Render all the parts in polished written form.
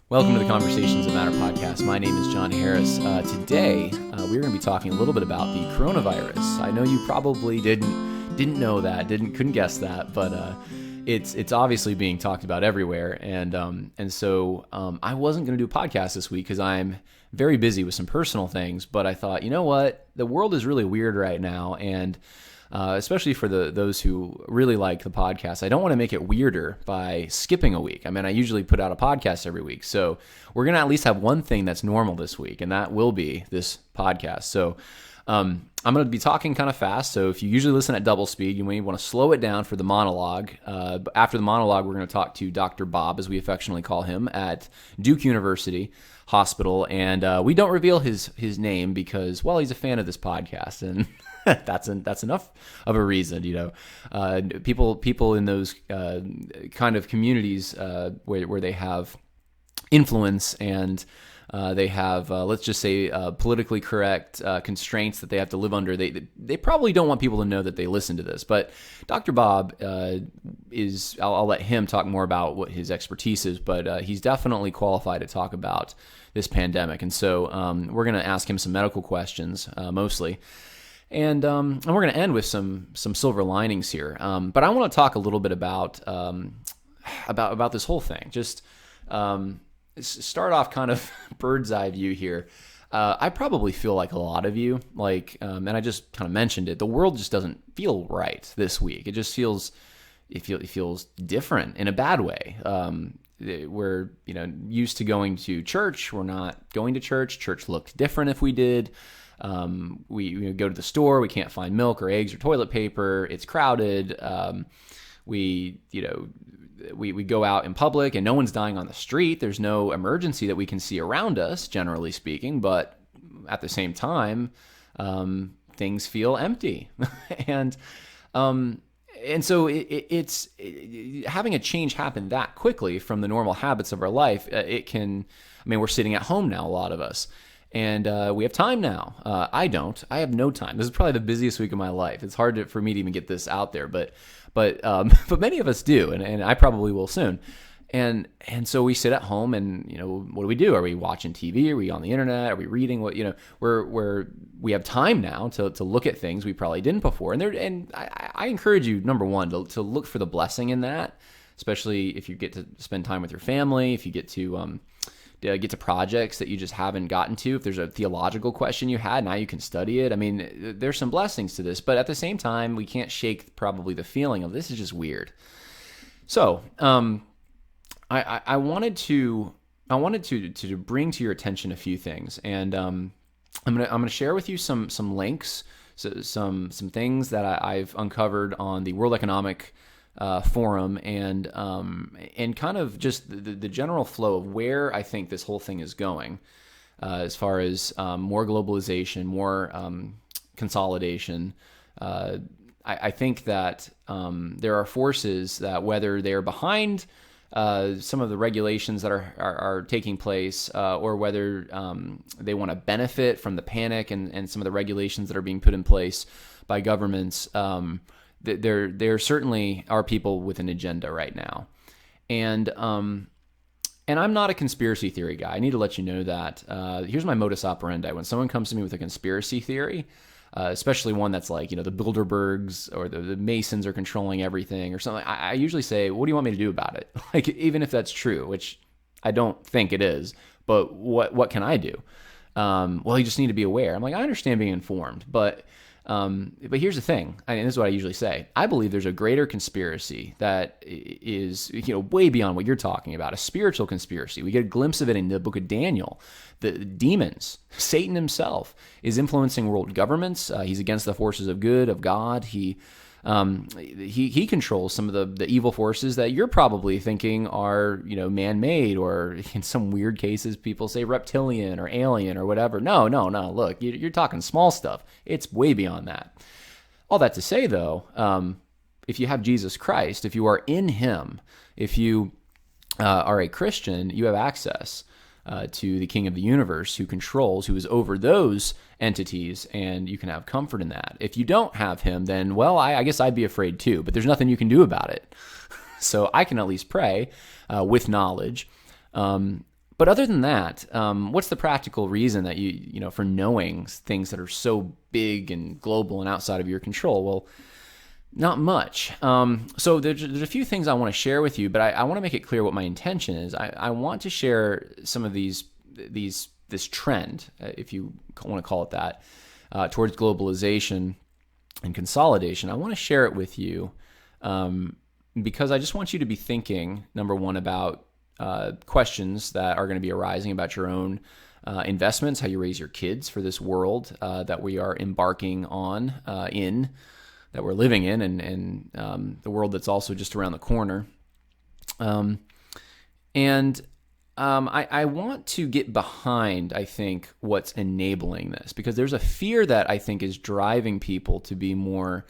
Welcome to the Conversations That Matter podcast. My name is John Harris. Today, we're going to be talking a little bit about the coronavirus. I know you probably didn't know that, couldn't guess that, but it's obviously being talked about everywhere. And so I wasn't going to do a podcast this week because I'm very busy with some personal things. But I thought, you know what, the world is really weird right now, and especially for those who really like the podcast, I don't want to make it weirder by skipping a week. I mean, I usually put out a podcast every week, so we're going to at least have one thing that's normal this week, and that will be this podcast. So I'm going to be talking kind of fast, so if you usually listen at double speed, you may want to slow it down for the monologue. But after the monologue, we're going to talk to Dr. Bob, as we affectionately call him, at Duke University Hospital, and we don't reveal his name because, well, he's a fan of this podcast, and that's enough of a reason, you know. People in those kind of communities where they have influence and they have, let's just say, politically correct constraints that they have to live under. They probably don't want people to know that they listen to this. But Dr. Bob is, I'll let him talk more about what his expertise is, but he's definitely qualified to talk about this pandemic. And so we're going to ask him some medical questions, mostly. And we're going to end with some silver linings here. But I want to talk a little bit about this whole thing. Just start off kind of bird's eye view here. I probably feel like a lot of you, and I just kind of mentioned it. The world just doesn't feel right this week. It just feels different in a bad way. We're used to going to church. We're not going to church. Church looked different if we did. We go to the store, we can't find milk or eggs or toilet paper. It's crowded. We go out in public and no one's dying on the street. There's no emergency that we can see around us, generally speaking. But at the same time, things feel empty, and so it's having a change happen that quickly from the normal habits of our life. We're sitting at home now, a lot of us. And we have time now. I don't. I have no time. This is probably the busiest week of my life. It's hard for me to even get this out there, but many of us do, and I probably will soon. And so we sit at home, and what do? Are we watching TV? Are we on the internet? Are we reading? We have time now to look at things we probably didn't before. And I encourage you, number one, to look for the blessing in that, especially if you get to spend time with your family, if you get to projects that you just haven't gotten to. If there's a theological question you had, now you can study it. I mean, there's some blessings to this, but at the same time, we can't shake probably the feeling of this is just weird. So, I wanted to bring to your attention a few things, and I'm gonna share with you some links, some things that I've uncovered on the World Economic Forum, and kind of just the general flow of where I think this whole thing is going, as far as more globalization, more consolidation. I think that there are forces that, whether they're behind some of the regulations that are taking place, or whether they want to benefit from the panic and some of the regulations that are being put in place by governments. There certainly are people with an agenda right now, and I'm not a conspiracy theory guy. I need to let you know that. Here's my modus operandi: when someone comes to me with a conspiracy theory, especially one that's like, the Bilderbergs or the Masons are controlling everything or something, I usually say, "What do you want me to do about it?" Like, even if that's true, which I don't think it is, but what can I do? Well, you just need to be aware. I'm like, I understand being informed, but here's the thing, and this is what I usually say. I believe there's a greater conspiracy that is, way beyond what you're talking about, a spiritual conspiracy. We get a glimpse of it in the book of Daniel. The demons, Satan himself, is influencing world governments. He's against the forces of good, of God. He controls some of the evil forces that you're probably thinking are, man-made, or in some weird cases, people say reptilian or alien or whatever. No. Look, you're talking small stuff. It's way beyond that. All that to say, though, if you have Jesus Christ, if you are in him, if you are a Christian, you have access to the King of the universe, who is over those entities, and you can have comfort in that. If you don't have him, then, well, I guess I'd be afraid too, but there's nothing you can do about it. So I can at least pray with knowledge. But other than that, what's the practical reason that for knowing things that are so big and global and outside of your control? Well, not much. So there's a few things I want to share with you, but I want to make it clear what my intention is. I want to share some of this trend, if you want to call it that, towards globalization and consolidation. I want to share it with you because I just want you to be thinking, number one, about questions that are going to be arising about your own investments, how you raise your kids for this world that we are embarking on that we're living in, and the world that's also just around the corner. I want to get behind, I think, what's enabling this, because there's a fear that I think is driving people to be more,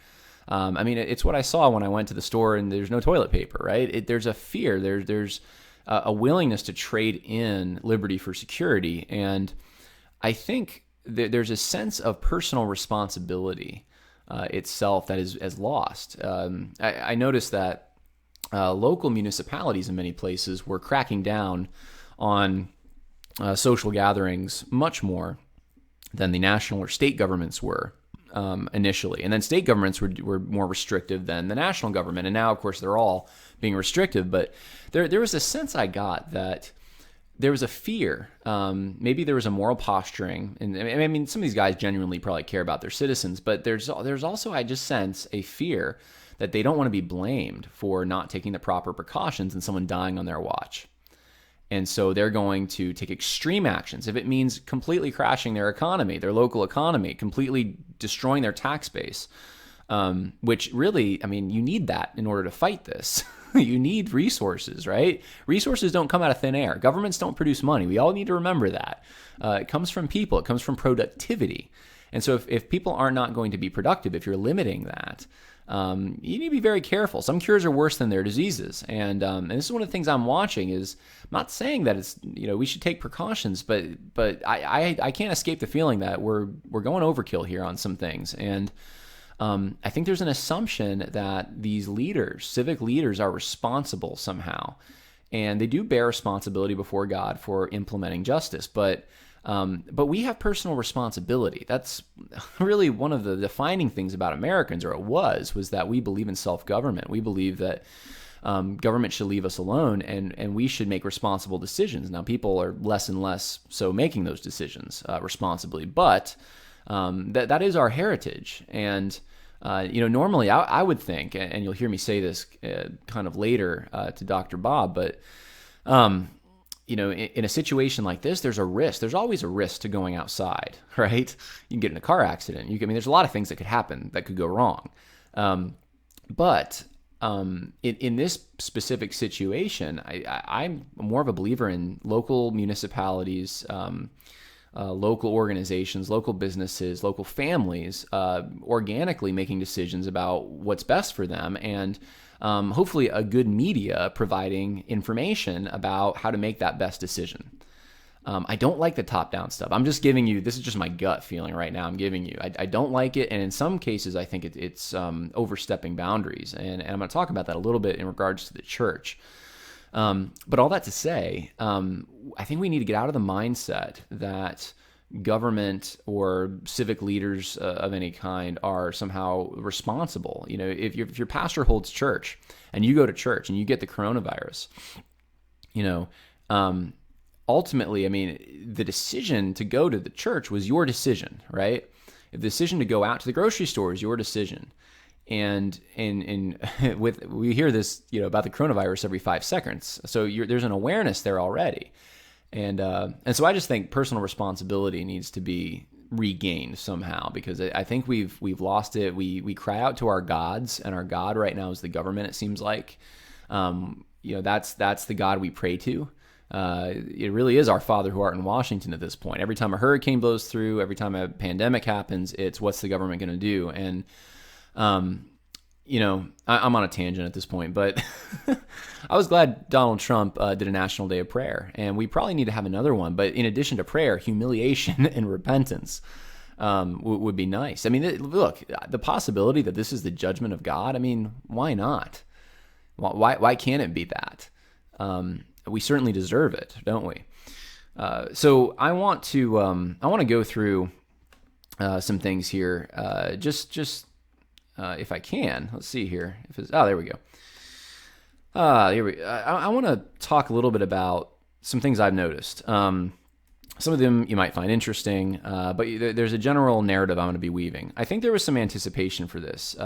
it's what I saw when I went to the store and there's no toilet paper, right? There's a fear, there's a willingness to trade in liberty for security. And I think there's a sense of personal responsibility itself that is lost. I noticed that local municipalities in many places were cracking down on social gatherings much more than the national or state governments were initially. And then state governments were more restrictive than the national government. And now, of course, they're all being restrictive. But there was a sense I got that there was a fear. Maybe there was a moral posturing. And I mean, some of these guys genuinely probably care about their citizens. But there's also, I just sense, a fear that they don't want to be blamed for not taking the proper precautions and someone dying on their watch. And so they're going to take extreme actions. If it means completely crashing their economy, their local economy, completely destroying their tax base, which really, you need that in order to fight this. You need resources, right? Resources don't come out of thin air. Governments don't produce money. We all need to remember that. It comes from people. It comes from productivity. And so if people are not going to be productive, if you're limiting that, you need to be very careful. Some cures are worse than their diseases. And this is one of the things I'm watching is, I'm not saying that it's, we should take precautions, but I can't escape the feeling that we're going overkill here on some things. And I think there's an assumption that these leaders, civic leaders, are responsible somehow. And they do bear responsibility before God for implementing justice. But we have personal responsibility. That's really one of the defining things about Americans, or it was that we believe in self-government. We believe that government should leave us alone, and we should make responsible decisions. Now, people are less and less so making those decisions responsibly, but that is our heritage. And normally I would think, and you'll hear me say this kind of later to Dr. Bob, but in a situation like this, there's a risk. There's always a risk to going outside, right? You can get in a car accident. There's a lot of things that could happen that could go wrong. But in this specific situation, I'm more of a believer in local municipalities, local organizations, local businesses, local families, organically making decisions about what's best for them, and hopefully a good media providing information about how to make that best decision. I don't like the top-down stuff. I'm just giving you, this is just my gut feeling right now. I'm giving you, I don't like it. And in some cases, I think it's overstepping boundaries. And I'm going to talk about that a little bit in regards to the church. But all that to say, I think we need to get out of the mindset that government or civic leaders of any kind are somehow responsible. If your pastor holds church and you go to church and you get the coronavirus, ultimately, the decision to go to the church was your decision, right? The decision to go out to the grocery store is your decision. And we hear this, about the coronavirus every 5 seconds. So there's an awareness there already. And so I just think personal responsibility needs to be regained somehow, because I think we've lost it. We cry out to our gods, and our God right now is the government. It seems like, that's the God we pray to. It really is our Father who art in Washington at this point. Every time a hurricane blows through, every time a pandemic happens, it's what's the government going to do? And I'm on a tangent at this point, but I was glad Donald Trump did a National Day of Prayer, and we probably need to have another one. But in addition to prayer, humiliation and repentance would be nice. Look, the possibility that this is the judgment of God, why not? Why can't it be that? We certainly deserve it, don't we? So I want to go through some things here, just if I can. Let's see here. There we go. I want to talk a little bit about some things I've noticed. Some of them you might find interesting, but there's a general narrative I'm going to be weaving. I think there was some anticipation for this.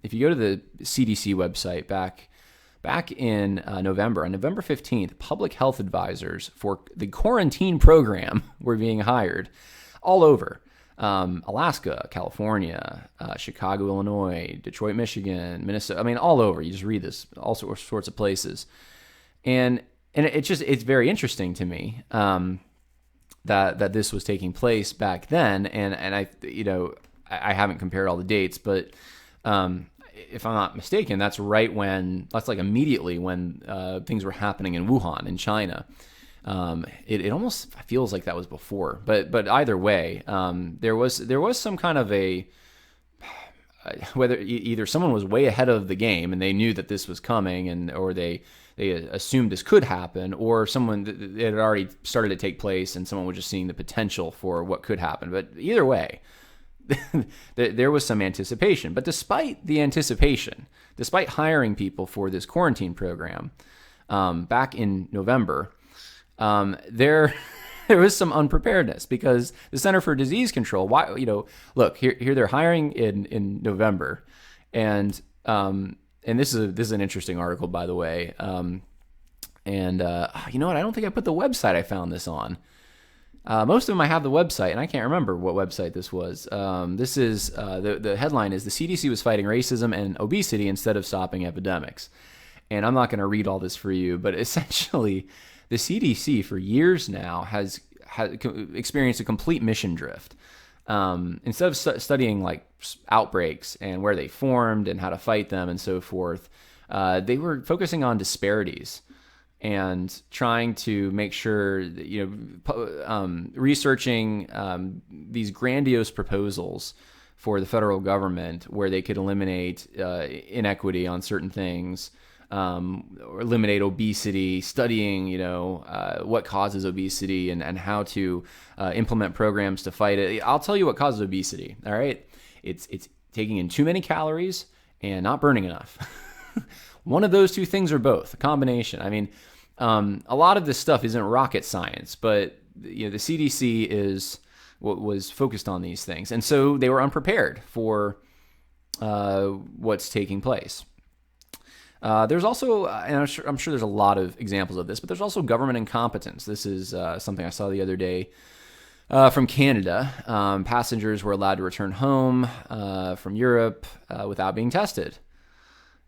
If you go to the CDC website back in November, on November 15th, public health advisors for the quarantine program were being hired all over. Alaska, California, Chicago, Illinois, Detroit, Michigan, Minnesota. I mean, all over. You just read this, all sorts of places. And it's very interesting to me that this was taking place back then. And I haven't compared all the dates, but if I'm not mistaken, that's like immediately when things were happening in Wuhan, in China. It almost feels like that was before, but either way, there was some kind of whether either someone was way ahead of the game and they knew that this was coming, or they assumed this could happen, or it had already started to take place and someone was just seeing the potential for what could happen. But either way, there was some anticipation. But despite the anticipation, despite hiring people for this quarantine program back in November, there was some unpreparedness, because the Center for Disease Control, look here they're hiring in November, and this is an interesting article, by the way. You know what? I don't think I put the website I found this on. Most of them I have the website, and I can't remember what website this was. This is the headline is "The CDC was fighting racism and obesity instead of stopping epidemics," and I'm not going to read all this for you, but essentially, the CDC for years now has experienced a complete mission drift. Instead of studying like outbreaks and where they formed and how to fight them and so forth, they were focusing on disparities and trying to make sure that, researching these grandiose proposals for the federal government where they could eliminate inequity on certain things, or eliminate obesity, studying, what causes obesity and how to implement programs to fight it. I'll tell you what causes obesity. All right. It's taking in too many calories and not burning enough. One of those two things, or both, a combination. I mean, a lot of this stuff isn't rocket science, but the CDC was focused on these things. And so they were unprepared for what's taking place. There's also, and I'm sure there's a lot of examples of this, but there's also government incompetence. This is something I saw the other day from Canada. Passengers were allowed to return home from Europe without being tested.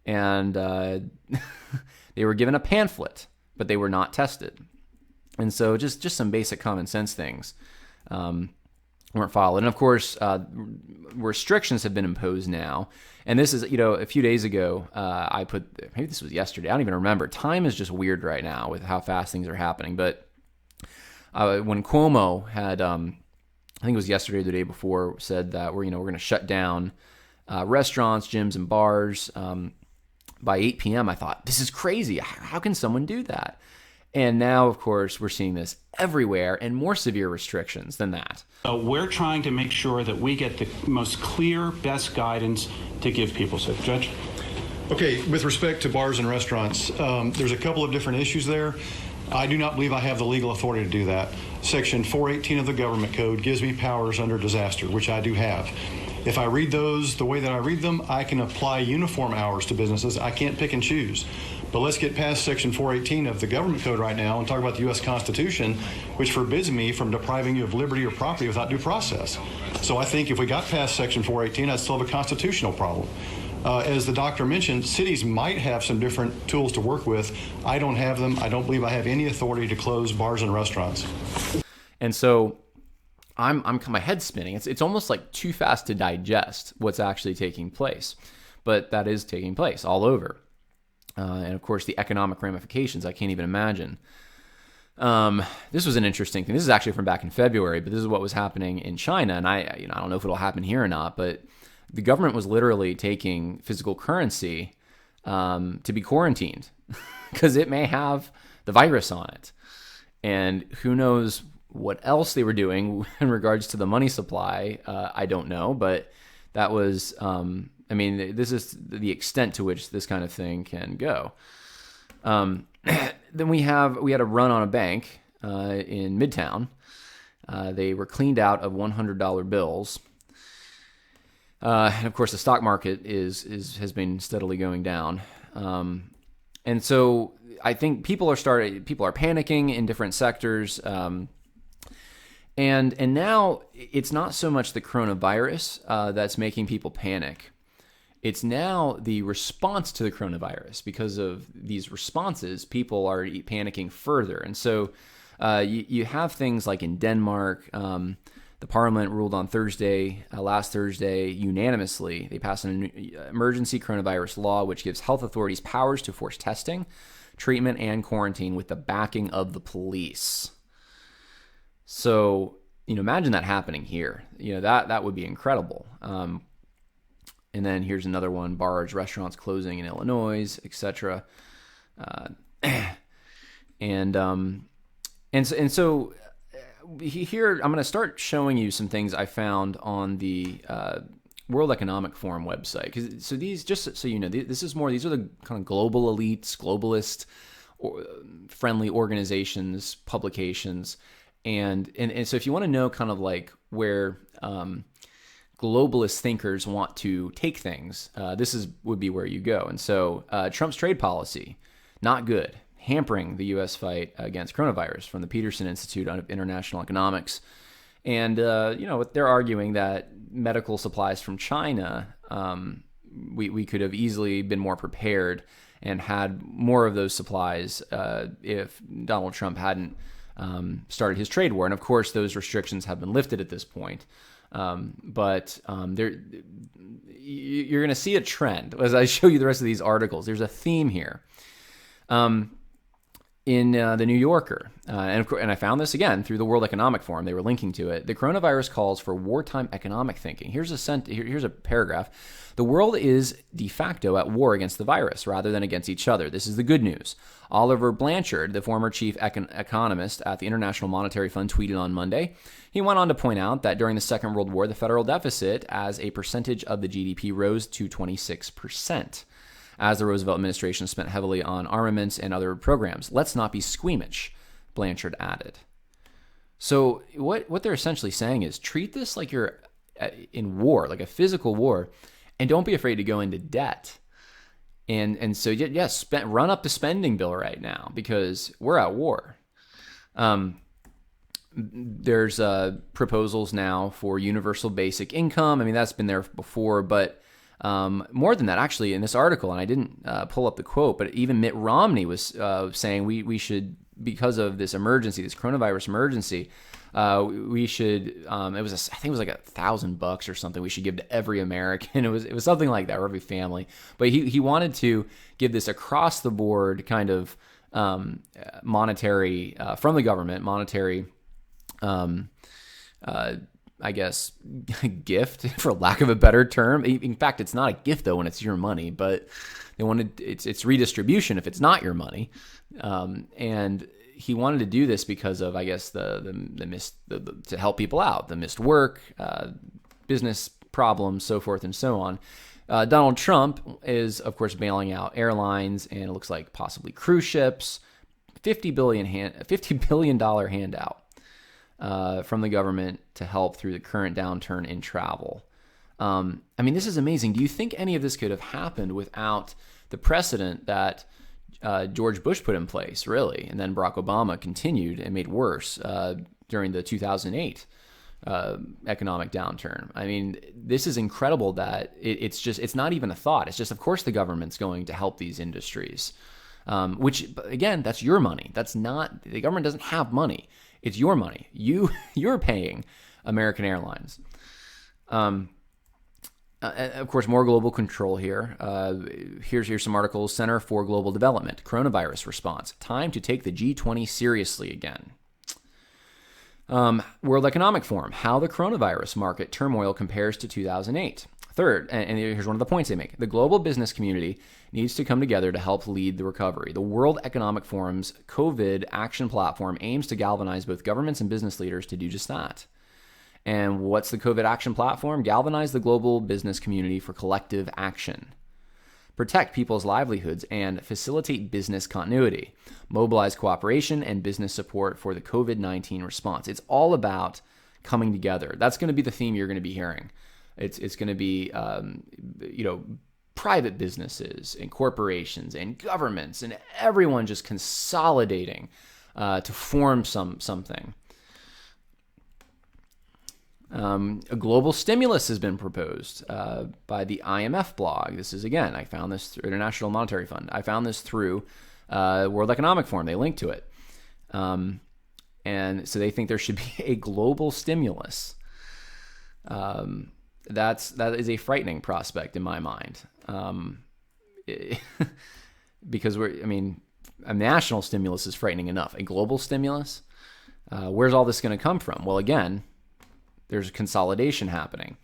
And they were given a pamphlet, but they were not tested. And so just some basic common sense things weren't followed. And of course, restrictions have been imposed now. And this is, a few days ago, maybe this was yesterday, I don't even remember. Time is just weird right now with how fast things are happening. But when Cuomo had, I think it was yesterday or the day before, said that we're going to shut down restaurants, gyms, and bars by 8 p.m., I thought, this is crazy. How can someone do that? And now, of course, we're seeing this everywhere, and more severe restrictions than that. We're trying to make sure that we get the most clear, best guidance to give people. So, Judge? Okay, with respect to bars and restaurants, there's a couple of different issues there. I do not believe I have the legal authority to do that. Section 418 of the Government Code gives me powers under disaster, which I do have. If I read those the way that I read them, I can apply uniform hours to businesses. I can't pick and choose. But let's get past Section 418 of the Government Code right now and talk about the U.S. Constitution, which forbids me from depriving you of liberty or property without due process. So I think if we got past Section 418, I'd still have a constitutional problem. As the doctor mentioned, cities might have some different tools to work with. I don't have them. I don't believe I have any authority to close bars and restaurants. And so my head's spinning. It's almost like too fast to digest what's actually taking place. But that is taking place all over. And of course, the economic ramifications, I can't even imagine. This was an interesting thing. This is actually from back in February, but this is what was happening in China. And I don't know if it'll happen here or not, but the government was literally taking physical currency to be quarantined because it may have the virus on it. And who knows what else they were doing in regards to the money supply. I don't know, but that was, this is the extent to which this kind of thing can go. Then we had a run on a bank in Midtown. They were cleaned out of $100 bills. And of course, the stock market has been steadily going down. And so I think people are panicking in different sectors. And now it's not so much the coronavirus that's making people panic. It's now the response to the coronavirus. Because of these responses, people are panicking further. And so you have things like in Denmark, the parliament ruled on last Thursday, unanimously. They passed an emergency coronavirus law, which gives health authorities powers to force testing, treatment, and quarantine with the backing of the police. So, imagine that happening here. That would be incredible. And then here's another one: bars, restaurants closing in Illinois, etc. And so here I'm going to start showing you some things I found on the World Economic Forum website. So these, just so you know, these are the kind of global elites, globalist friendly organizations, publications. And so if you want to know kind of like where globalist thinkers want to take things, would be where you go. And so Trump's trade policy, not good, hampering the U.S. fight against coronavirus, from the Peterson Institute on International Economics. And, they're arguing that medical supplies from China, we could have easily been more prepared and had more of those supplies if Donald Trump hadn't started his trade war. And of course, those restrictions have been lifted at this point. But you're going to see a trend as I show you the rest of these articles. There's a theme here. In the New Yorker, and I found this again through the World Economic Forum. They were linking to it. The coronavirus calls for wartime economic thinking. Here's a paragraph. The world is de facto at war against the virus rather than against each other. This is the good news. Oliver Blanchard, the former chief economist at the International Monetary Fund, tweeted on Monday. He went on to point out that during the Second World War, the federal deficit as a percentage of the GDP rose to 26%. As the Roosevelt administration spent heavily on armaments and other programs. Let's not be squeamish, Blanchard added. So what they're essentially saying is treat this like you're in war, like a physical war, and don't be afraid to go into debt. And so, yes, run up the spending bill right now because we're at war. There's proposals now for universal basic income. I mean, that's been there before, but more than that, actually, in this article, and I didn't pull up the quote, but even Mitt Romney was saying we should, because of this emergency, this coronavirus emergency, we should. I think it was like $1,000 or something. We should give to every American. It was something like that, or every family. But he wanted to give this across the board kind of monetary from the government, monetary. I guess, gift, for lack of a better term. In fact, it's not a gift, though, when it's your money, but they wanted it's redistribution if it's not your money. And he wanted to do this because of, I guess, to help people out, the missed work, business problems, so forth and so on. Donald Trump is, of course, bailing out airlines, and it looks like possibly cruise ships, $50 billion handout. From the government to help through the current downturn in travel. This is amazing. Do you think any of this could have happened without the precedent that George Bush put in place, really, and then Barack Obama continued and made worse during the 2008 economic downturn? I mean, this is incredible that it's not even a thought. It's just, of course, the government's going to help these industries, which, again, that's your money. That's not, the government doesn't have money. It's your money. You're paying American Airlines. Of course, more global control here. Here's some articles. Center for Global Development, Coronavirus Response. Time to take the G20 seriously again. World Economic Forum, how the coronavirus market turmoil compares to 2008. Third, and here's one of the points they make, the global business community needs to come together to help lead the recovery. The World Economic Forum's COVID action platform aims to galvanize both governments and business leaders to do just that. And what's the COVID action platform? Galvanize the global business community for collective action. Protect people's livelihoods and facilitate business continuity. Mobilize cooperation and business support for the COVID-19 response. It's all about coming together. That's going to be the theme you're going to be hearing. It's going to be, private businesses and corporations and governments and everyone just consolidating to form something. A global stimulus has been proposed by the IMF blog. This is, again, I found this through International Monetary Fund. I found this through World Economic Forum. They link to it. And so they think there should be a global stimulus. That is a frightening prospect in my mind. Because a national stimulus is frightening enough. A global stimulus? Where's all this going to come from? Well, again, there's consolidation happening.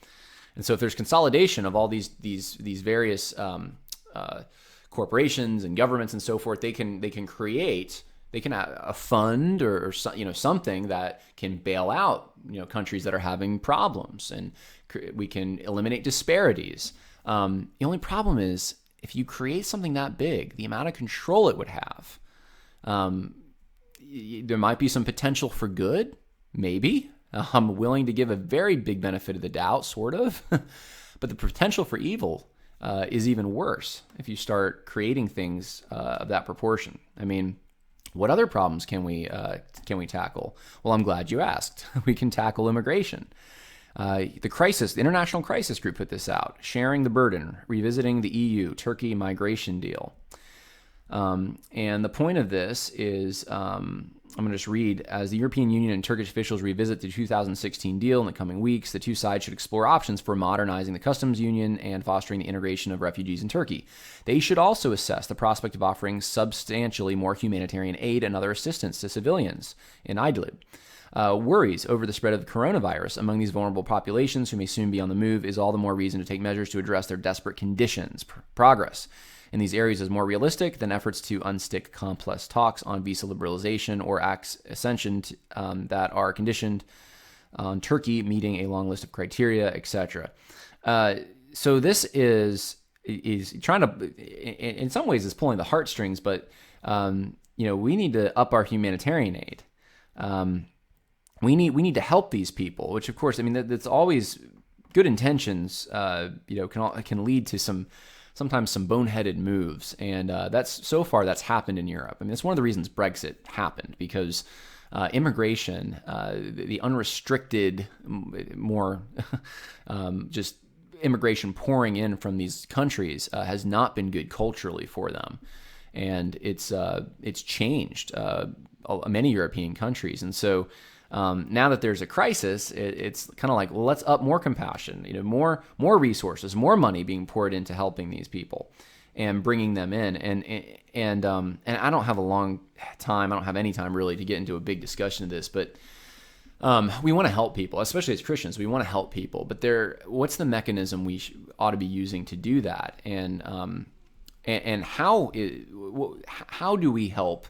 And so if there's consolidation of all these various corporations and governments and so forth, they can have a fund or something that can bail out countries that are having problems, and we can eliminate disparities. The only problem is if you create something that big, the amount of control it would have, there might be some potential for good, maybe. I'm willing to give a very big benefit of the doubt, sort of, but the potential for evil is even worse if you start creating things of that proportion. What other problems can we tackle? Well, I'm glad you asked. We can tackle immigration. The International Crisis Group put this out, Sharing the Burden, Revisiting the EU-Turkey Migration Deal. And the point of this is, I'm going to just read, as the European Union and Turkish officials revisit the 2016 deal in the coming weeks, the two sides should explore options for modernizing the customs union and fostering the integration of refugees in Turkey. They should also assess the prospect of offering substantially more humanitarian aid and other assistance to civilians in Idlib. Worries over the spread of the coronavirus among these vulnerable populations who may soon be on the move is all the more reason to take measures to address their desperate conditions. Progress in these areas is more realistic than efforts to unstick complex talks on visa liberalization or accession that are conditioned on Turkey meeting a long list of criteria, etc. So this is trying to, in some ways, is pulling the heartstrings, but we need to up our humanitarian aid. We need to help these people, which of course, that's always good intentions. Can lead to sometimes some boneheaded moves, and that's happened in Europe. That's one of the reasons Brexit happened, because immigration, the unrestricted, more just immigration pouring in from these countries has not been good culturally for them, and it's changed many European countries, and so. Now that there's a crisis, it's kind of like, well, let's up more compassion, more resources, more money being poured into helping these people and bringing them in. And I don't have a long time. I don't have any time really to get into a big discussion of this, but we want to help people, especially as Christians. We want to help people, but what's the mechanism we ought to be using to do that? And how do we help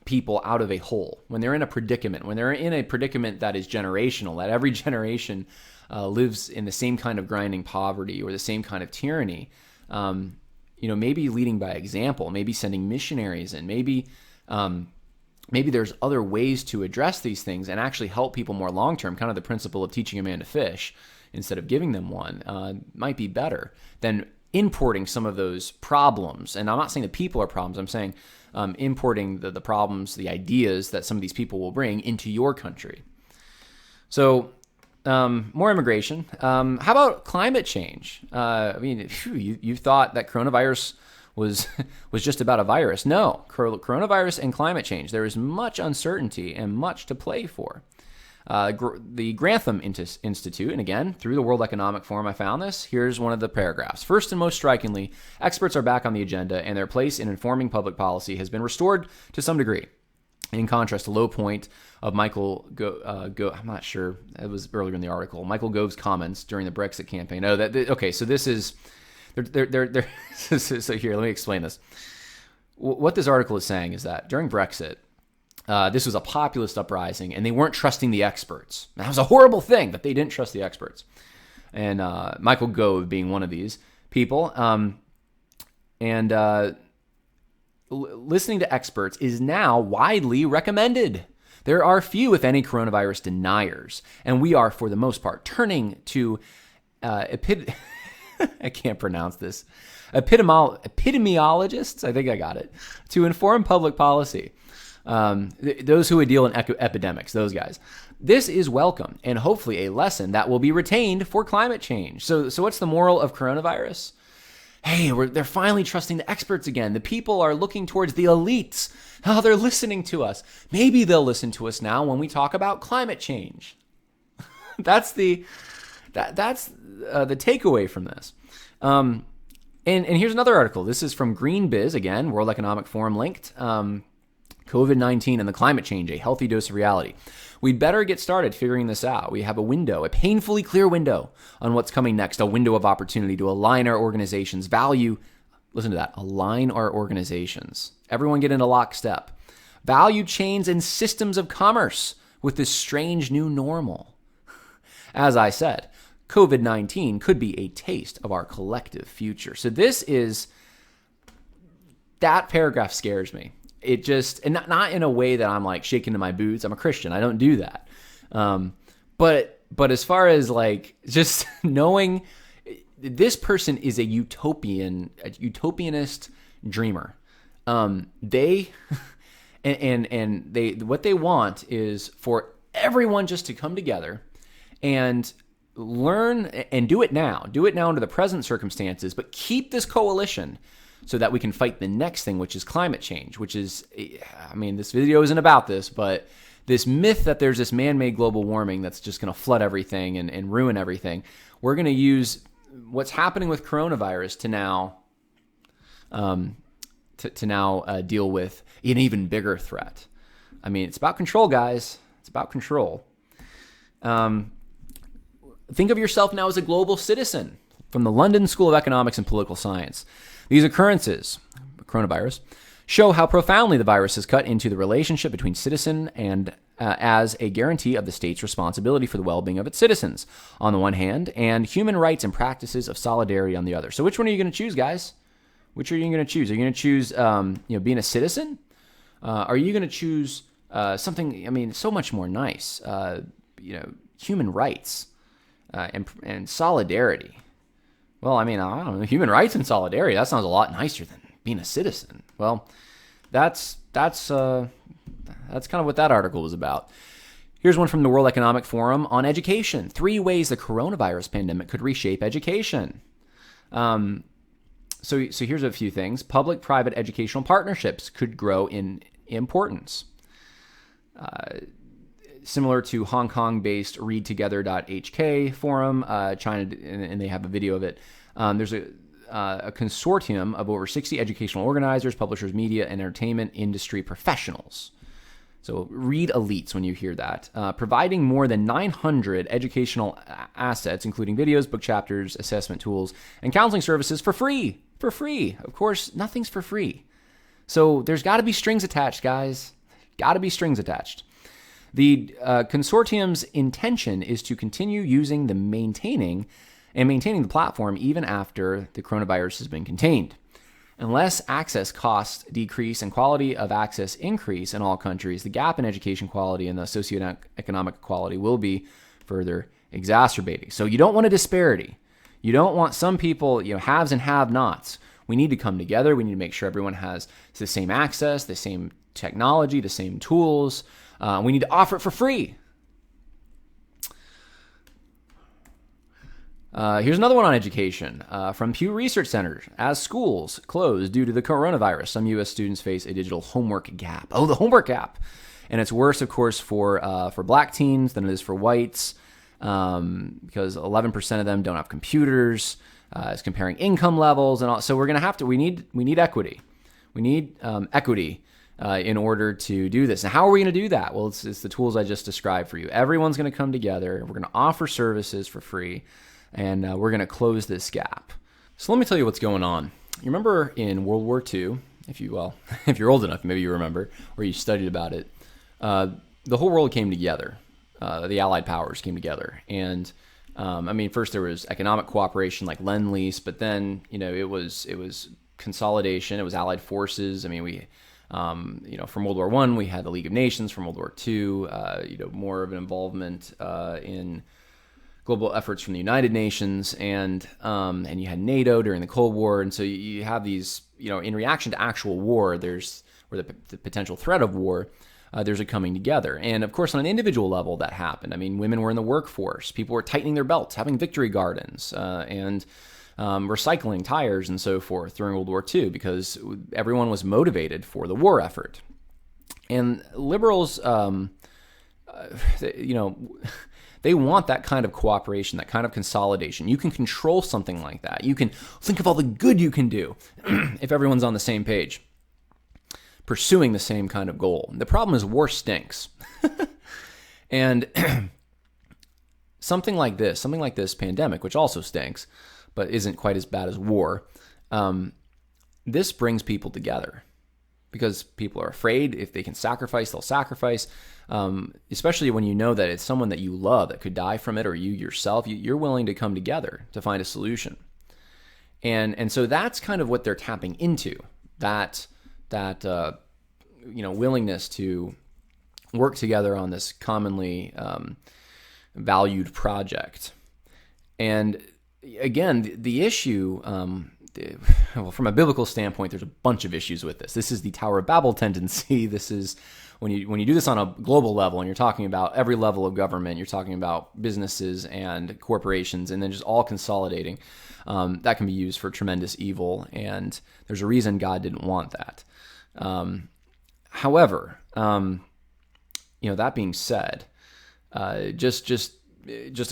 people out of a hole when they're in a predicament, that is generational, that every generation lives in the same kind of grinding poverty or the same kind of tyranny? Maybe leading by example, maybe sending missionaries in, maybe there's other ways to address these things and actually help people more long term. Kind of the principle of teaching a man to fish instead of giving them one might be better than importing some of those problems. And I'm not saying that people are problems. I'm saying importing the problems, the ideas that some of these people will bring into your country. So more immigration. How about climate change? You thought that coronavirus was just about a virus. No, coronavirus and climate change. There is much uncertainty and much to play for. The Grantham Institute, and again, through the World Economic Forum, I found this. Here's one of the paragraphs. First and most strikingly, experts are back on the agenda, and their place in informing public policy has been restored to some degree. In contrast, the low point of Michael I'm not sure, it was earlier in the article, Michael Gove's comments during the Brexit campaign. Oh, okay, so this is, so here, let me explain this. What this article is saying is that during Brexit, this was a populist uprising, and they weren't trusting the experts. That was a horrible thing, but they didn't trust the experts. And Michael Gove being one of these people. Listening to experts is now widely recommended. There are few, if any, coronavirus deniers, and we are, for the most part, turning to I can't pronounce this. Epidemiologists, I think I got it, to inform public policy. Those who would deal in epidemics, those guys. This is welcome and hopefully a lesson that will be retained for climate change. So what's the moral of coronavirus? Hey, they're finally trusting the experts again. The people are looking towards the elites. Oh, they're listening to us. Maybe they'll listen to us now when we talk about climate change. That's the takeaway from this. And here's another article. This is from Green Biz, again, World Economic Forum linked. COVID-19 and the climate change, a healthy dose of reality. We'd better get started figuring this out. We have a window, a painfully clear window on what's coming next, a window of opportunity to align our organizations' value. Listen to that, align our organizations. Everyone get into lockstep. Value chains and systems of commerce with this strange new normal. As I said, COVID-19 could be a taste of our collective future. So that paragraph scares me. It just, and not in a way that I'm like shaking in my boots. I'm a Christian. I don't do that. But as far as like just knowing this person is a utopianist dreamer. They what they want is for everyone just to come together and learn and do it now. Do it now under the present circumstances, but keep this coalition so that we can fight the next thing, which is climate change, which is, I mean, this video isn't about this, but this myth that there's this man-made global warming that's just going to flood everything and ruin everything. We're going to use what's happening with coronavirus to now deal with an even bigger threat. I mean, it's about control, guys. It's about control. Think of yourself now as a global citizen from the London School of Economics and Political Science. These occurrences, coronavirus, show how profoundly the virus has cut into the relationship between citizen and as a guarantee of the state's responsibility for the well-being of its citizens, on the one hand, and human rights and practices of solidarity on the other. So which one are you going to choose, guys? Which are you going to choose? Are you going to choose being a citizen? Are you going to choose something, I mean, so much more nice, human rights and solidarity? Well, I mean, I don't know, human rights and solidarity, that sounds a lot nicer than being a citizen. Well, that's kind of what that article was about. Here's one from the World Economic Forum on education. 3 ways the coronavirus pandemic could reshape education. So here's a few things. Public-private educational partnerships could grow in importance. Similar to Hong Kong-based readtogether.hk forum, China, and they have a video of it. There's a consortium of over 60 educational organizers, publishers, media, and entertainment industry professionals. So read elites when you hear that. Providing more than 900 educational assets, including videos, book chapters, assessment tools, and counseling services for free. For free. Of course, nothing's for free. So there's got to be strings attached, guys. Got to be strings attached. The consortium's intention is to continue using maintaining the platform even after the coronavirus has been contained. Unless access costs decrease and quality of access increase in all countries, the gap in education quality and the socioeconomic equality will be further exacerbating. So you don't want a disparity. You don't want some people, haves and have-nots. We need to come together. We need to make sure everyone has the same access, the same technology, the same tools. We need to offer it for free. Here's another one on education from Pew Research Center. As schools close due to the coronavirus, some U.S. students face a digital homework gap. Oh, the homework gap. And it's worse, of course, for Black teens than it is for whites because 11% of them don't have computers. It's comparing income levels and all. So we need equity. We need equity in order to do this. And how are we going to do that? Well, it's the tools I just described for you. Everyone's going to come together. We're going to offer services for free, and we're going to close this gap. So let me tell you what's going on. You remember in World War II, if you're old enough, maybe you remember, or you studied about it, the whole world came together. The Allied powers came together. And first there was economic cooperation like Lend-Lease, but then, it was consolidation. It was Allied forces. From World War I, we had the League of Nations. From World War II, more of an involvement in global efforts from the United Nations, and you had NATO during the Cold War. And so you have these, in reaction to actual war, or the potential threat of war, there's a coming together. And of course, on an individual level, that happened. Women were in the workforce. People were tightening their belts, having victory gardens, and recycling tires and so forth during World War II, because everyone was motivated for the war effort. And liberals, they want that kind of cooperation, that kind of consolidation. You can control something like that. You can think of all the good you can do if everyone's on the same page, pursuing the same kind of goal. The problem is war stinks. And something like this pandemic, which also stinks, but isn't quite as bad as war, this brings people together. Because people are afraid. If they can sacrifice, they'll sacrifice. Especially when you know that it's someone that you love that could die from it, or you yourself, you're willing to come together to find a solution. And so that's kind of what they're tapping into. That willingness to work together on this commonly valued project. And again, the issue. Well, from a biblical standpoint, there's a bunch of issues with this. This is the Tower of Babel tendency. This is when you do this on a global level, and you're talking about every level of government, you're talking about businesses and corporations, and then just all consolidating. That can be used for tremendous evil, and there's a reason God didn't want that. However, that being said, just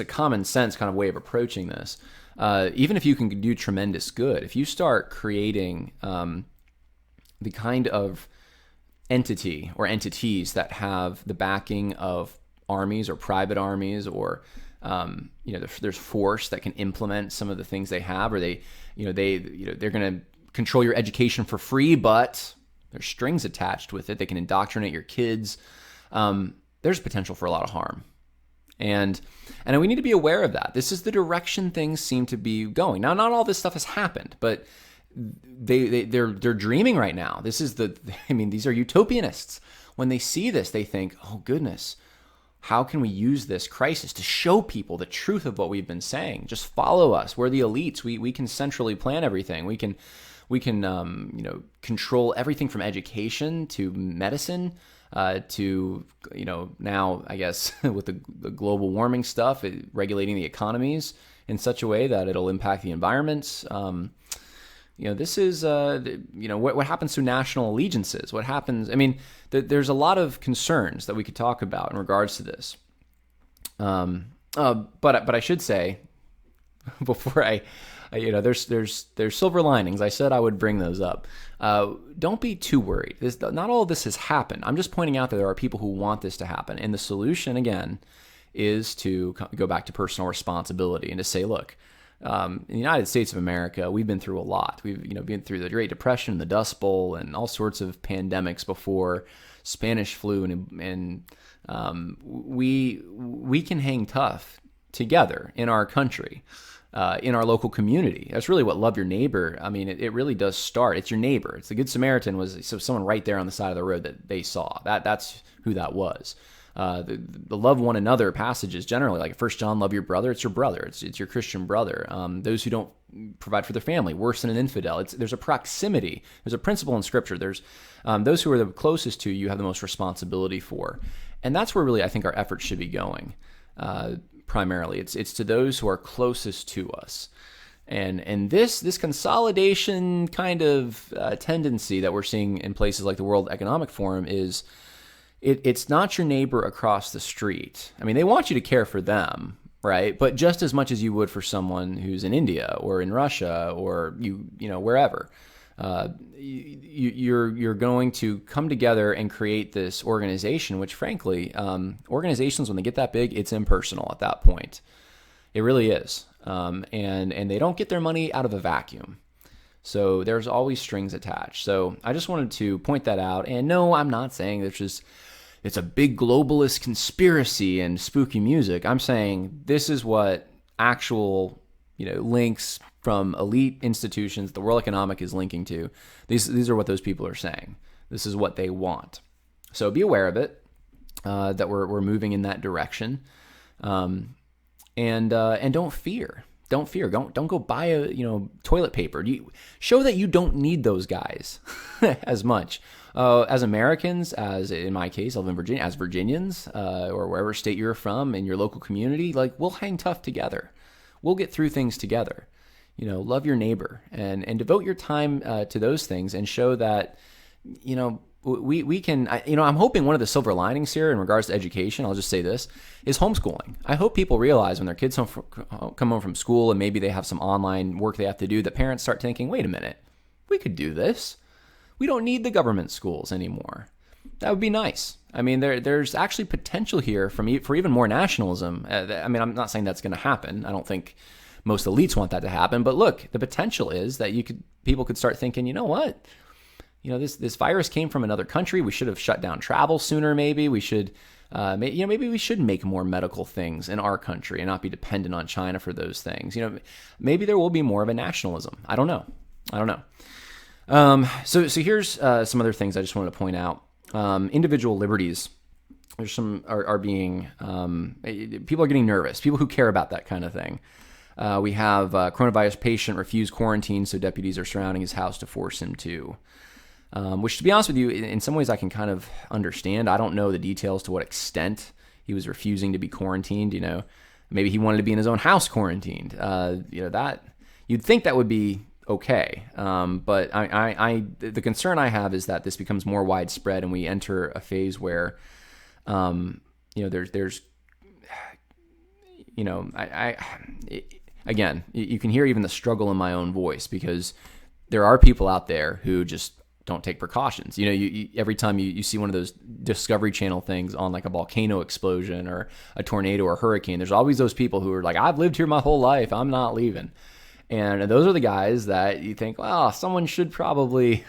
a common sense kind of way of approaching this. Even if you can do tremendous good, if you start creating the kind of entity or entities that have the backing of armies or private armies, or there's force that can implement some of the things they have, or they're going to control your education for free, but there's strings attached with it. They can indoctrinate your kids. There's potential for a lot of harm. And we need to be aware of that. This is the direction things seem to be going. Now, not all this stuff has happened, but they're dreaming right now. These are utopianists. When they see this, they think, oh goodness, how can we use this crisis to show people the truth of what we've been saying? Just follow us. We're the elites. We can centrally plan everything. We can control everything from education to medicine. To now I guess with the global warming stuff, regulating the economies in such a way that it'll impact the environment. This is what happens to national allegiances. What happens? There's a lot of concerns that we could talk about in regards to this. But I should say before there's silver linings. I said I would bring those up. Don't be too worried. Not all of this has happened. I'm just pointing out that there are people who want this to happen. And the solution, again, is to go back to personal responsibility and to say, look, in the United States of America, we've been through a lot. We've been through the Great Depression, the Dust Bowl, and all sorts of pandemics before, Spanish flu, and we can hang tough together in our country. In our local community. That's really what love your neighbor. It really does start. It's your neighbor. It's the Good Samaritan was someone right there on the side of the road that they saw. That's who that was. The love one another passages generally, like 1 John, love your brother. It's your brother. It's your Christian brother. Those who don't provide for their family, worse than an infidel. There's a proximity. There's a principle in Scripture. There's those who are the closest to you have the most responsibility for, and that's where really I think our efforts should be going. Primarily, it's to those who are closest to us, and this consolidation kind of tendency that we're seeing in places like the World Economic Forum is it's not your neighbor across the street. They want you to care for them, right? But just as much as you would for someone who's in India or in Russia or wherever, You're going to come together and create this organization, which frankly, organizations, when they get that big, it's impersonal at that point. It really is. And they don't get their money out of a vacuum. So there's always strings attached. So I just wanted to point that out. And no, I'm not saying it's a big globalist conspiracy and spooky music. I'm saying this is what actual, links from elite institutions the World Economic is linking to. These are what those people are saying. This is what they want. So be aware of it, that we're moving in that direction. And don't fear. Don't fear. Don't go buy toilet paper. Show that you don't need those guys as much. As Americans, as in my case, I live in Virginia, as Virginians, or wherever state you're from in your local community, we'll hang tough together. We'll get through things together. Love your neighbor and devote your time to those things and show that, we can, I'm hoping one of the silver linings here in regards to education, I'll just say this, is homeschooling. I hope people realize when their kids come home from school and maybe they have some online work they have to do, that parents start thinking, wait a minute, we could do this. We don't need the government schools anymore. That would be nice. I mean, there's actually potential here for even more nationalism. I'm not saying that's going to happen. I don't think most elites want that to happen. But look, the potential is that people could start thinking, you know what? This virus came from another country. We should have shut down travel sooner. Maybe we should, maybe we should make more medical things in our country and not be dependent on China for those things. Maybe there will be more of a nationalism. I don't know. So here's some other things I just wanted to point out. Individual liberties. There's some are being people are getting nervous. People who care about that kind of thing. We have a coronavirus patient refused quarantine, so deputies are surrounding his house to force him to. Which, to be honest with you, in some ways I can kind of understand. I don't know the details to what extent he was refusing to be quarantined. Maybe he wanted to be in his own house quarantined. That you'd think that would be okay. But the concern I have is that this becomes more widespread and we enter a phase where, there's again, you can hear even the struggle in my own voice because there are people out there who just don't take precautions. You every time you see one of those Discovery Channel things on like a volcano explosion or a tornado or hurricane, there's always those people who are like, I've lived here my whole life, I'm not leaving. And those are the guys that you think, well, someone should probably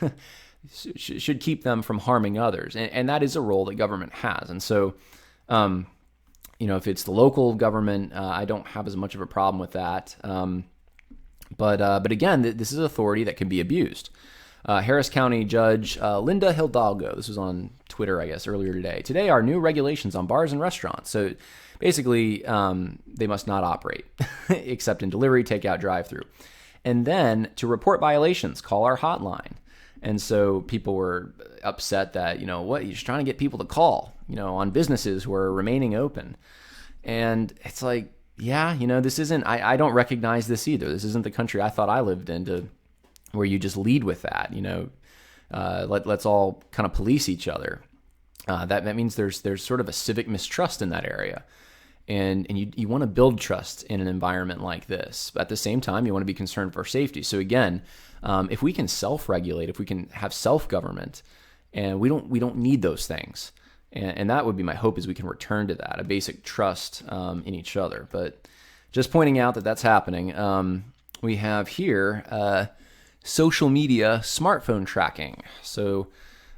should keep them from harming others. And that is a role that government has. And so, if it's the local government, I don't have as much of a problem with that. But again, this is authority that can be abused. Harris County Judge Linda Hidalgo, this was on Twitter, I guess, earlier today. Today are new regulations on bars and restaurants. So basically, they must not operate except in delivery, takeout, drive-through. And then to report violations, call our hotline. And so people were upset that, you're just trying to get people to call, on businesses who are remaining open. And it's like, yeah, this isn't, I don't recognize this either. This isn't the country I thought I lived in where you just lead with that, let's all kind of police each other. That means there's sort of a civic mistrust in that area. And you want to build trust in an environment like this. But at the same time, you want to be concerned for safety. So again, if we can self-regulate, if we can have self-government, and we don't need those things. And that would be my hope, is we can return to that, a basic trust in each other. But just pointing out that that's happening. We have here social media smartphone tracking. So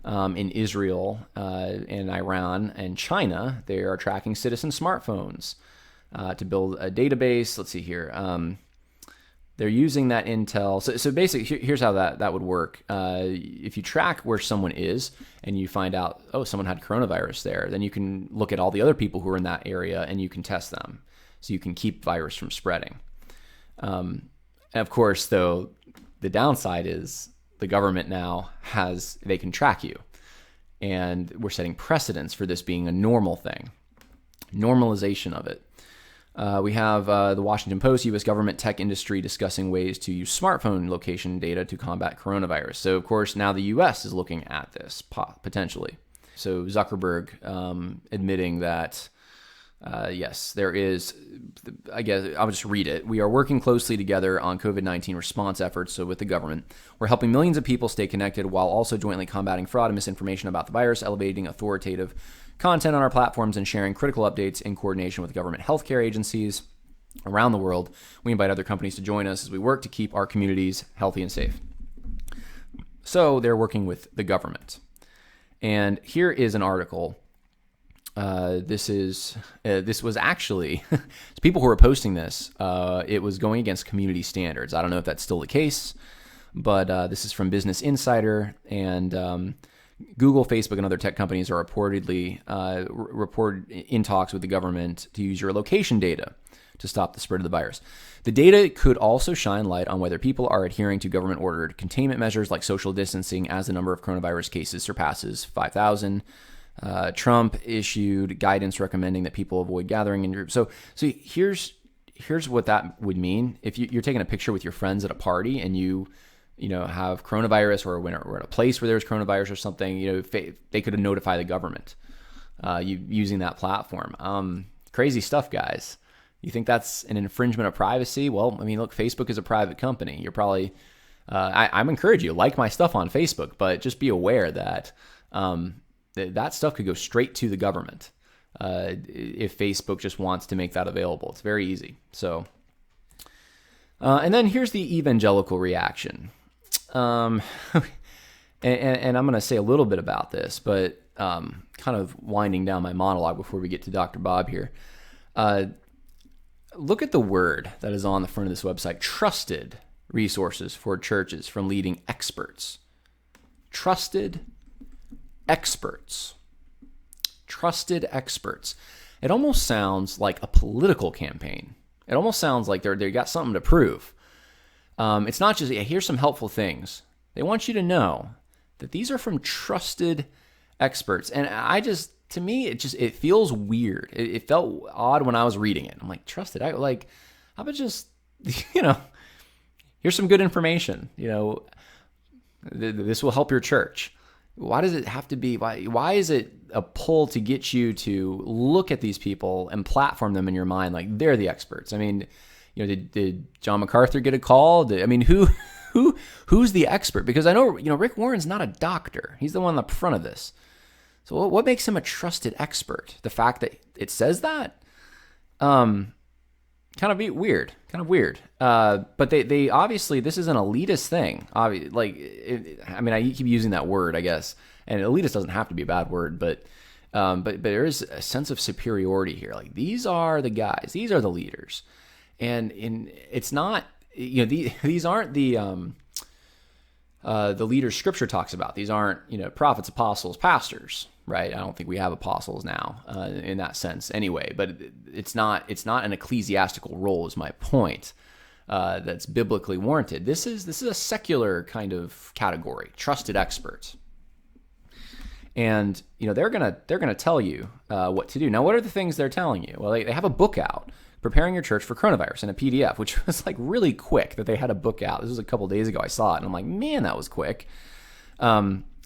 in Israel and Iran and China, they are tracking citizen smartphones to build a database. Let's see here. They're using that intel. So basically, here's how that would work. If you track where someone is and you find out, someone had coronavirus there, then you can look at all the other people who are in that area and you can test them. So you can keep virus from spreading. And of course, though, the downside is the government now they can track you. And we're setting precedents for this being a normal thing. Normalization of it. We have the Washington Post, U.S. government tech industry discussing ways to use smartphone location data to combat coronavirus. So, of course, now the U.S. is looking at this potentially. So Zuckerberg admitting that Yes, there is. I guess I'll just read it. We are working closely together on COVID-19 response efforts. So with the government, we're helping millions of people stay connected while also jointly combating fraud and misinformation about the virus, elevating authoritative content on our platforms, and sharing critical updates in coordination with government healthcare agencies around the world. We invite other companies to join us as we work to keep our communities healthy and safe. So they're working with the government. And here is an article. This was actually people who were posting this. It was going against community standards. I don't know if that's still the case, but this is from Business Insider, and Google, Facebook, and other tech companies are reportedly reported in talks with the government to use your location data to stop the spread of the virus. The data could also shine light on whether people are adhering to government-ordered containment measures like social distancing as the number of coronavirus cases surpasses 5,000. Trump issued guidance recommending that people avoid gathering in groups. So here's what that would mean. If you're taking a picture with your friends at a party and you have coronavirus, or when we're at a place where there's coronavirus or something, they could notify the government using that platform. Crazy stuff, guys. You think that's an infringement of privacy? Well, I mean, look, Facebook is a private company. You're probably, I'm encouraging you, like my stuff on Facebook, but just be aware that that stuff could go straight to the government if Facebook just wants to make that available. It's very easy. So, and then here's the evangelical reaction. And I'm going to say a little bit about this, but kind of winding down my monologue before we get to Dr. Bob here. Look at the word that is on the front of this website: trusted resources for churches from leading experts. Trusted experts. Trusted experts. It almost sounds like a political campaign. It almost sounds like they got something to prove. It's not just, here's some helpful things. They want you to know that these are from trusted experts. And to me, it feels weird. It felt odd when I was reading it. I'm like, trusted? How about just, here's some good information. This will help your church. Why does it have to be? Why is it a pull to get you to look at these people and platform them in your mind like they're the experts? I mean, did John MacArthur get a call? Who's the expert? Because I know, Rick Warren's not a doctor. He's the one on the front of this. So what makes him a trusted expert? The fact that it says that? Kind of weird. But they obviously, this is an elitist thing. I keep using that word, I guess. And elitist doesn't have to be a bad word, but there is a sense of superiority here. Like, these are the guys. These are the leaders. And it's not, these aren't the leaders Scripture talks about. These aren't, prophets, apostles, pastors, right? I don't think we have apostles now in that sense anyway. But it's not an ecclesiastical role, is my point. That's biblically warranted. This is a secular kind of category, trusted experts. And they're gonna tell you what to do. Now, what are the things they're telling you? Well, they have a book out, Preparing Your Church for Coronavirus, in a PDF, which was like really quick that they had a book out. This was a couple days ago I saw it, and I'm like, man, that was quick.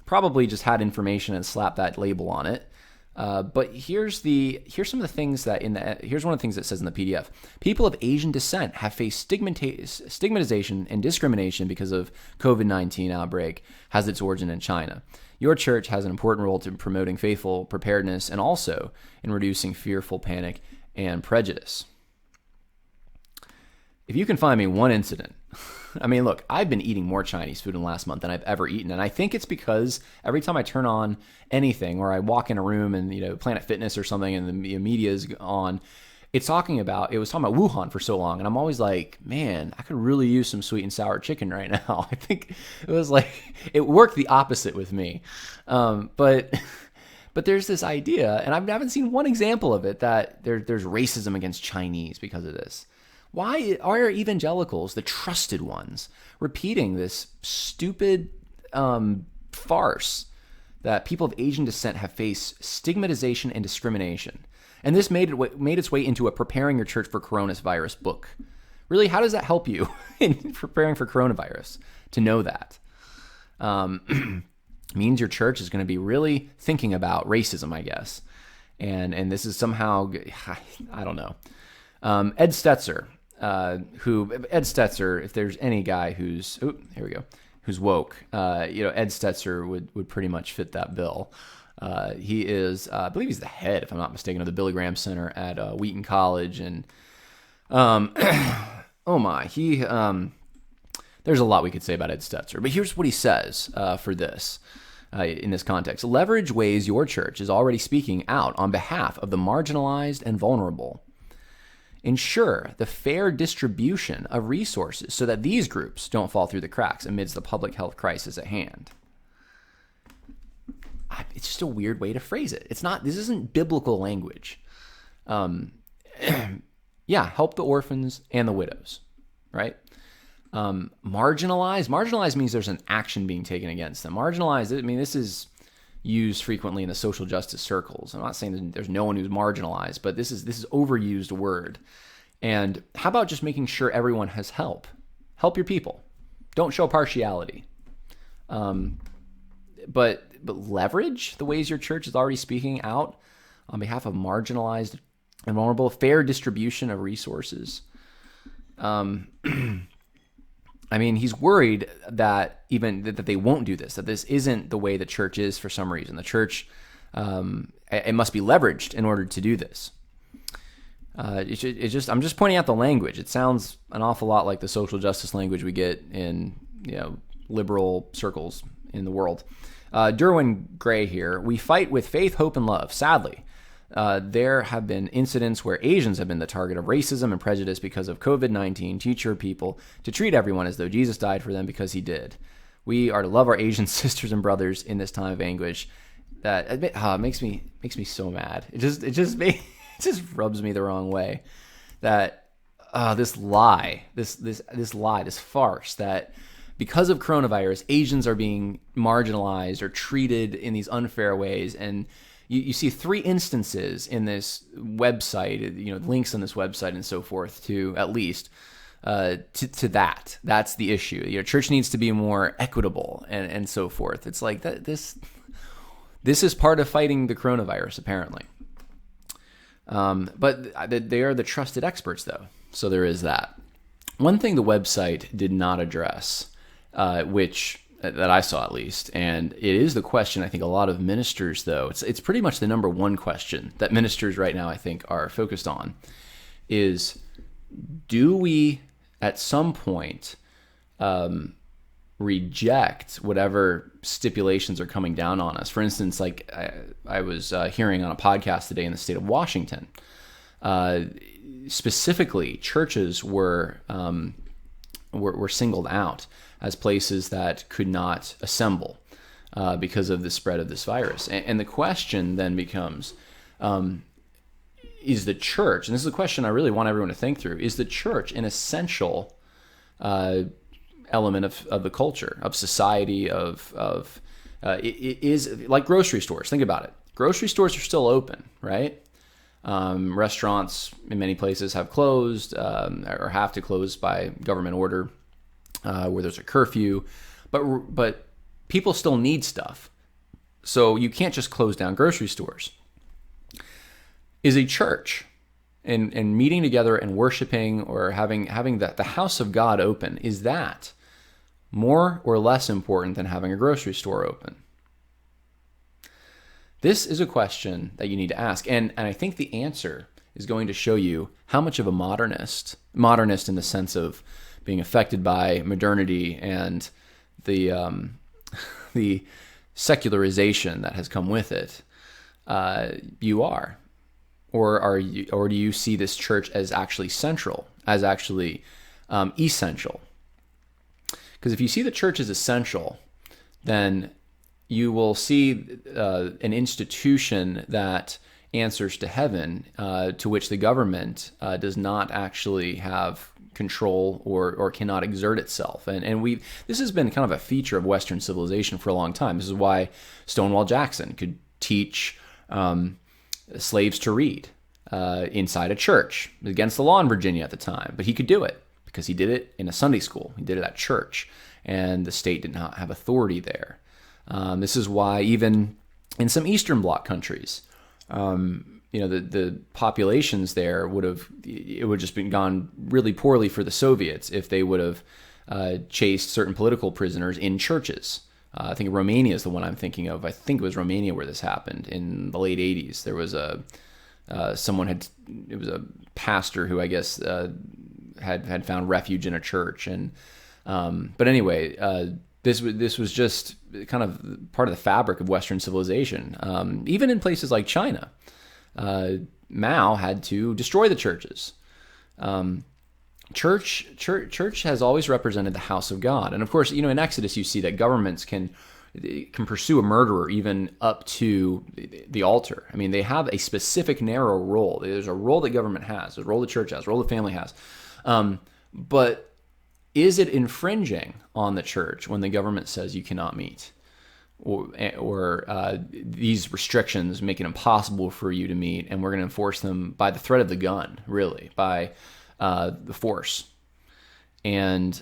Probably just had information and slapped that label on it. But here's some of the things that here's one of the things that says in the PDF. People of Asian descent have faced stigmatization and discrimination because of COVID-19 outbreak has its origin in China. Your church has an important role in promoting faithful preparedness and also in reducing fearful panic and prejudice. If you can find me one incident, I mean, look, I've been eating more Chinese food in the last month than I've ever eaten. And I think it's because every time I turn on anything or I walk in a room and, Planet Fitness or something and the media is on, it was talking about Wuhan for so long. And I'm always like, man, I could really use some sweet and sour chicken right now. I think it was like, it worked the opposite with me. But there's this idea, and I haven't seen one example of it, that there's racism against Chinese because of this. Why are evangelicals, the trusted ones, repeating this stupid farce that people of Asian descent have faced stigmatization and discrimination? And this made its way into a Preparing Your Church for Coronavirus book. Really, how does that help you in preparing for coronavirus to know that? Means your church is going to be really thinking about racism, I guess. And this is somehow, I don't know. Ed Stetzer, if there's any guy who's woke, Ed Stetzer would pretty much fit that bill. He is, I believe he's the head, if I'm not mistaken, of the Billy Graham Center at Wheaton College. And, there's a lot we could say about Ed Stetzer, but here's what he says for this. In this context, leverage ways your church is already speaking out on behalf of the marginalized and vulnerable. Ensure the fair distribution of resources so that these groups don't fall through the cracks amidst the public health crisis at hand. It's just a weird way to phrase it. This isn't biblical language. Help the orphans and the widows, right? Marginalized means there's an action being taken against them. Marginalized, this is used frequently in the social justice circles. I'm not saying that there's no one who's marginalized, but this is overused word. And how about just making sure everyone has help? Help your people. Don't show partiality. But leverage the ways your church is already speaking out on behalf of marginalized and vulnerable, fair distribution of resources. He's worried that that they won't do this, that this isn't the way the church is for some reason. The church, it must be leveraged in order to do this. I'm just pointing out the language. It sounds an awful lot like the social justice language we get in, liberal circles in the world. Derwin Gray here. We fight with faith, hope, and love. Sadly, there have been incidents where Asians have been the target of racism and prejudice because of COVID-19. Teach your people to treat everyone as though Jesus died for them because he did. We are to love our Asian sisters and brothers in this time of anguish. That makes me so mad. It just rubs me the wrong way. That this lie, this farce that because of coronavirus, Asians are being marginalized or treated in these unfair ways. And you see 3 instances in this website, links on this website and so forth to at least to that. That's the issue. Your church needs to be more equitable and so forth. It's like that. This is part of fighting the coronavirus, apparently. But they are the trusted experts, though. So there is that. One thing the website did not address, that I saw at least, and it is the question I think a lot of ministers, though, it's pretty much the number one question that ministers right now I think are focused on, is do we at some point reject whatever stipulations are coming down on us? For instance, like I was hearing on a podcast today in the state of Washington, specifically churches were singled out as places that could not assemble because of the spread of this virus. And the question then becomes, is the church, and this is a question I really want everyone to think through, is the church an essential element of the culture, of society, it is like grocery stores. Think about it. Grocery stores are still open, right? Restaurants in many places have closed or have to close by government order where there's a curfew, but people still need stuff. So you can't just close down grocery stores. Is a church and meeting together and worshiping or having the house of God open, is that more or less important than having a grocery store open? This is a question that you need to ask. And I think the answer is going to show you how much of a modernist in the sense of being affected by modernity and the secularization that has come with it, you are. Or do you see this church as actually central, as actually essential? Because if you see the church as essential, then you will see an institution that answers to heaven, to which the government does not actually have control or cannot exert itself. And this has been kind of a feature of Western civilization for a long time. This is why Stonewall Jackson could teach slaves to read inside a church, against the law in Virginia at the time. But he could do it because he did it in a Sunday school. He did it at church, and the state did not have authority there. This is why even in some Eastern Bloc countries, the populations there it would just been gone really poorly for the Soviets if they would have chased certain political prisoners in churches. I think Romania is the one I'm thinking of. I think it was Romania where this happened in the late 80s. There was it was a pastor who I guess had found refuge in a church, and but anyway, this was just kind of part of the fabric of Western civilization. Even in places like China, Mao had to destroy the churches. Church has always represented the house of God, and of course, in Exodus you see that governments can pursue a murderer even up to the altar. I mean, they have a specific narrow role. There's a role that government has, there's a role the church has, a role the family has. But is it infringing on the church when the government says you cannot meet, or these restrictions make it impossible for you to meet, and we're going to enforce them by the threat of the gun, really, by the force? And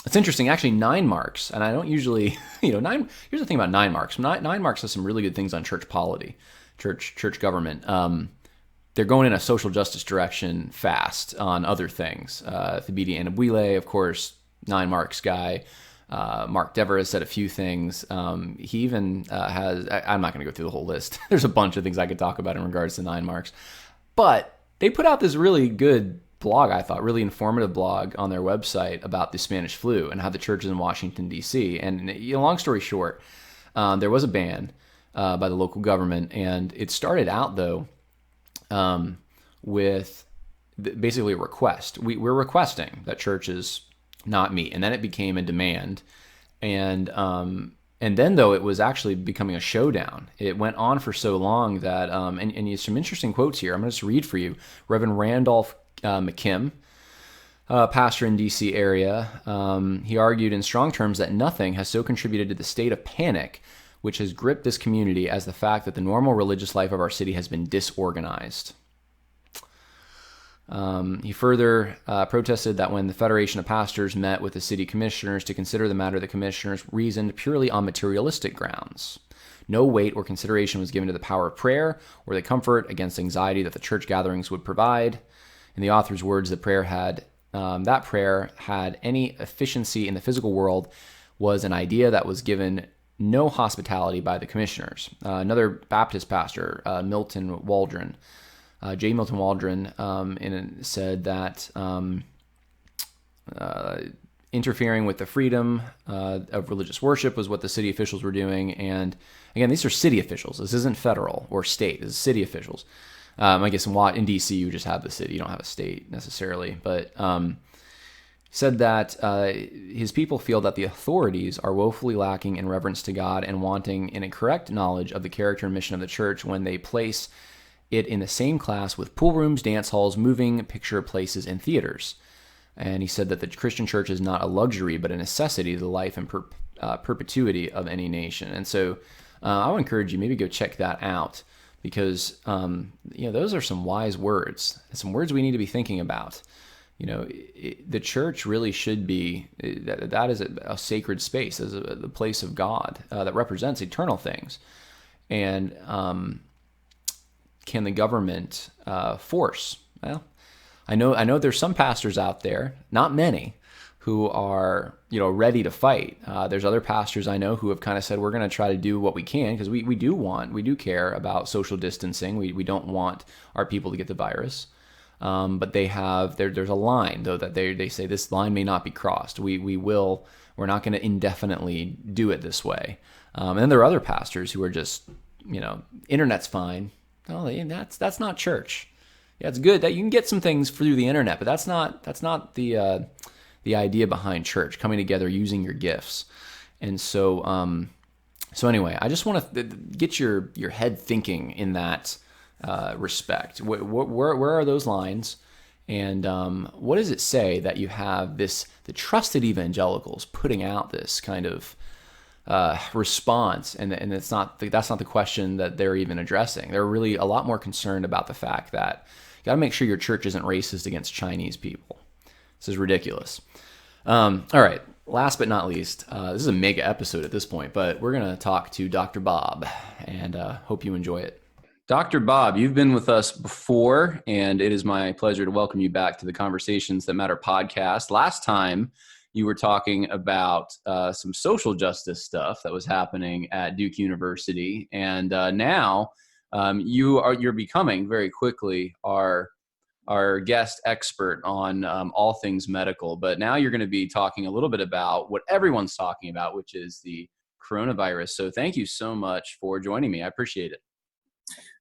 it's interesting, actually. 9 Marks, and I don't usually, here's the thing about 9 Marks. 9 Marks has some really good things on church polity, church government. They're going in a social justice direction fast on other things. Thabiti Anyabwile, of course, 9 Marks guy. Mark Dever has said a few things. He even has, I'm not going to go through the whole list. There's a bunch of things I could talk about in regards to 9 Marks. But they put out this really good blog, I thought, really informative blog on their website about the Spanish flu and how the churches in Washington, D.C. And long story short, there was a ban by the local government, and it started out, though, with basically a request. We're requesting that churches not meet, and then it became a demand, and then, though, it was actually becoming a showdown. It went on for so long that and you have some interesting quotes here. I'm going to just read for you. Reverend Randolph McKim, pastor in D.C. area, he argued in strong terms that nothing has so contributed to the state of panic which has gripped this community as the fact that the normal religious life of our city has been disorganized. He further protested that when the Federation of Pastors met with the city commissioners to consider the matter, the commissioners reasoned purely on materialistic grounds. No weight or consideration was given to the power of prayer or the comfort against anxiety that the church gatherings would provide. In the author's words, that prayer had any efficiency in the physical world was an idea that was given no hospitality by the commissioners. Another Baptist pastor, Milton Waldron, J. Milton Waldron, said that interfering with the freedom of religious worship was what the city officials were doing. And again, these are city officials. This isn't federal or state. This is city officials. I guess in D.C. you just have the city. You don't have a state necessarily. But said that his people feel that the authorities are woefully lacking in reverence to God and wanting in a correct knowledge of the character and mission of the church when they place it in the same class with pool rooms, dance halls, moving picture places, and theaters. And he said that the Christian church is not a luxury, but a necessity to the life and perpetuity of any nation. And so I would encourage you, maybe go check that out, because those are some wise words, some words we need to be thinking about. The church really should be, that is a sacred space, as the place of God that represents eternal things. And can the government force? Well, I know there's some pastors out there, not many, who are ready to fight. There's other pastors I know who have kind of said, we're going to try to do what we can, because we do care about social distancing. We don't want our people to get the virus. But there's a line, though, that they say this line may not be crossed. We're not going to indefinitely do it this way. And then there are other pastors who are just, internet's fine. Oh, that's not church. Yeah, it's good that you can get some things through the internet, but that's not the idea behind church, coming together using your gifts. And so anyway, I just want to get your head thinking in that respect. Where are those lines, and what does it say that you have the trusted evangelicals putting out this kind of response, and that's not the question that they're even addressing. They're really a lot more concerned about the fact that you got to make sure your church isn't racist against Chinese people. This is ridiculous. All right, last but not least, this is a mega episode at this point, but we're going to talk to Dr. Bob, and hope you enjoy it. Dr. Bob, you've been with us before, and it is my pleasure to welcome you back to the Conversations That Matter podcast. Last time, you were talking about some social justice stuff that was happening at Duke University, and now you're becoming very quickly our guest expert on all things medical. But now you're going to be talking a little bit about what everyone's talking about, which is the coronavirus. So thank you so much for joining me. I appreciate it.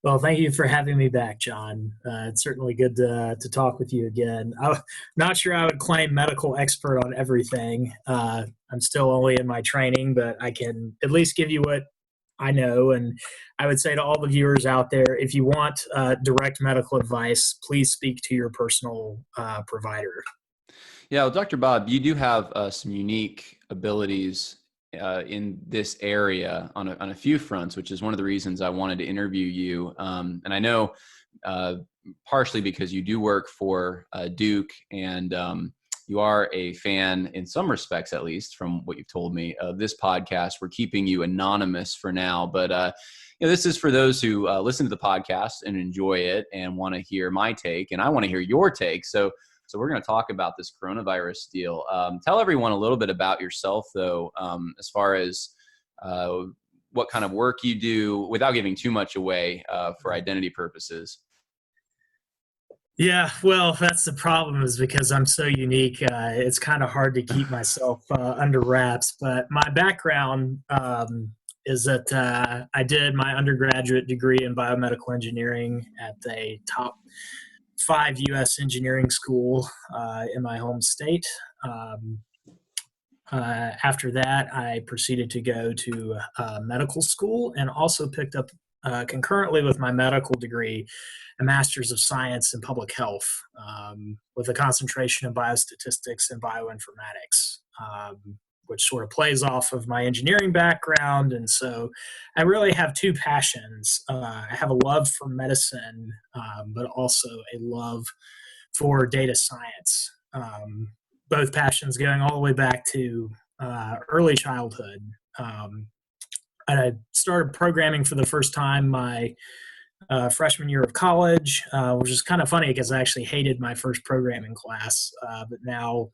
Well, thank you for having me back, John. It's certainly good to talk with you again. I'm not sure I would claim medical expert on everything. I'm still only in my training, but I can at least give you what I know. And I would say to all the viewers out there, if you want direct medical advice, please speak to your personal provider. Yeah, well, Dr. Bob, you do have some unique abilities in this area on a few fronts, which is one of the reasons I wanted to interview you. And I know partially because you do work for Duke, and you are a fan in some respects, at least from what you've told me, of this podcast. We're keeping you anonymous for now, but this is for those who listen to the podcast and enjoy it and want to hear my take, and I want to hear your take. So we're going to talk about this coronavirus deal. Tell everyone a little bit about yourself, though, as far as what kind of work you do, without giving too much away for identity purposes. Yeah, well, that's the problem, is because I'm so unique. It's kind of hard to keep myself under wraps. But my background is that I did my undergraduate degree in biomedical engineering at a top 5 U.S. engineering school in my home state. After that, I proceeded to go to medical school, and also picked up concurrently with my medical degree a master's of science in public health with a concentration in biostatistics and bioinformatics, which sort of plays off of my engineering background. And so I really have two passions. I have a love for medicine, but also a love for data science. Both passions going all the way back to early childhood. I started programming for the first time my freshman year of college, which is kind of funny because I actually hated my first programming class, but now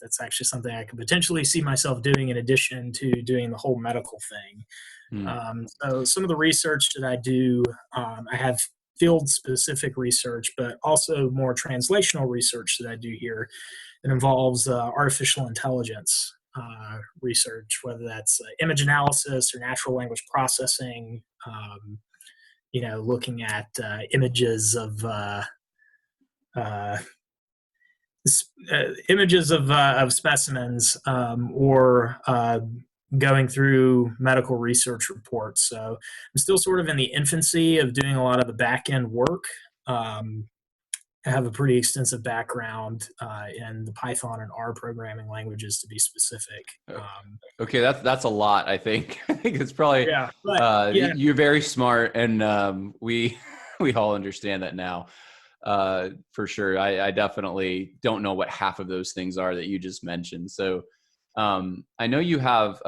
that's actually something I could potentially see myself doing in addition to doing the whole medical thing. So some of the research that I do, I have field-specific research, but also more translational research that I do here. It involves artificial intelligence research, whether that's image analysis or natural language processing, looking at images of specimens, or going through medical research reports. So I'm still sort of in the infancy of doing a lot of the back end work. I have a pretty extensive background in the Python and R programming languages, to be specific. Okay, that's a lot. I think it's probably You're very smart, and we all understand that now. For sure. I definitely don't know what half of those things are that you just mentioned. So I know you have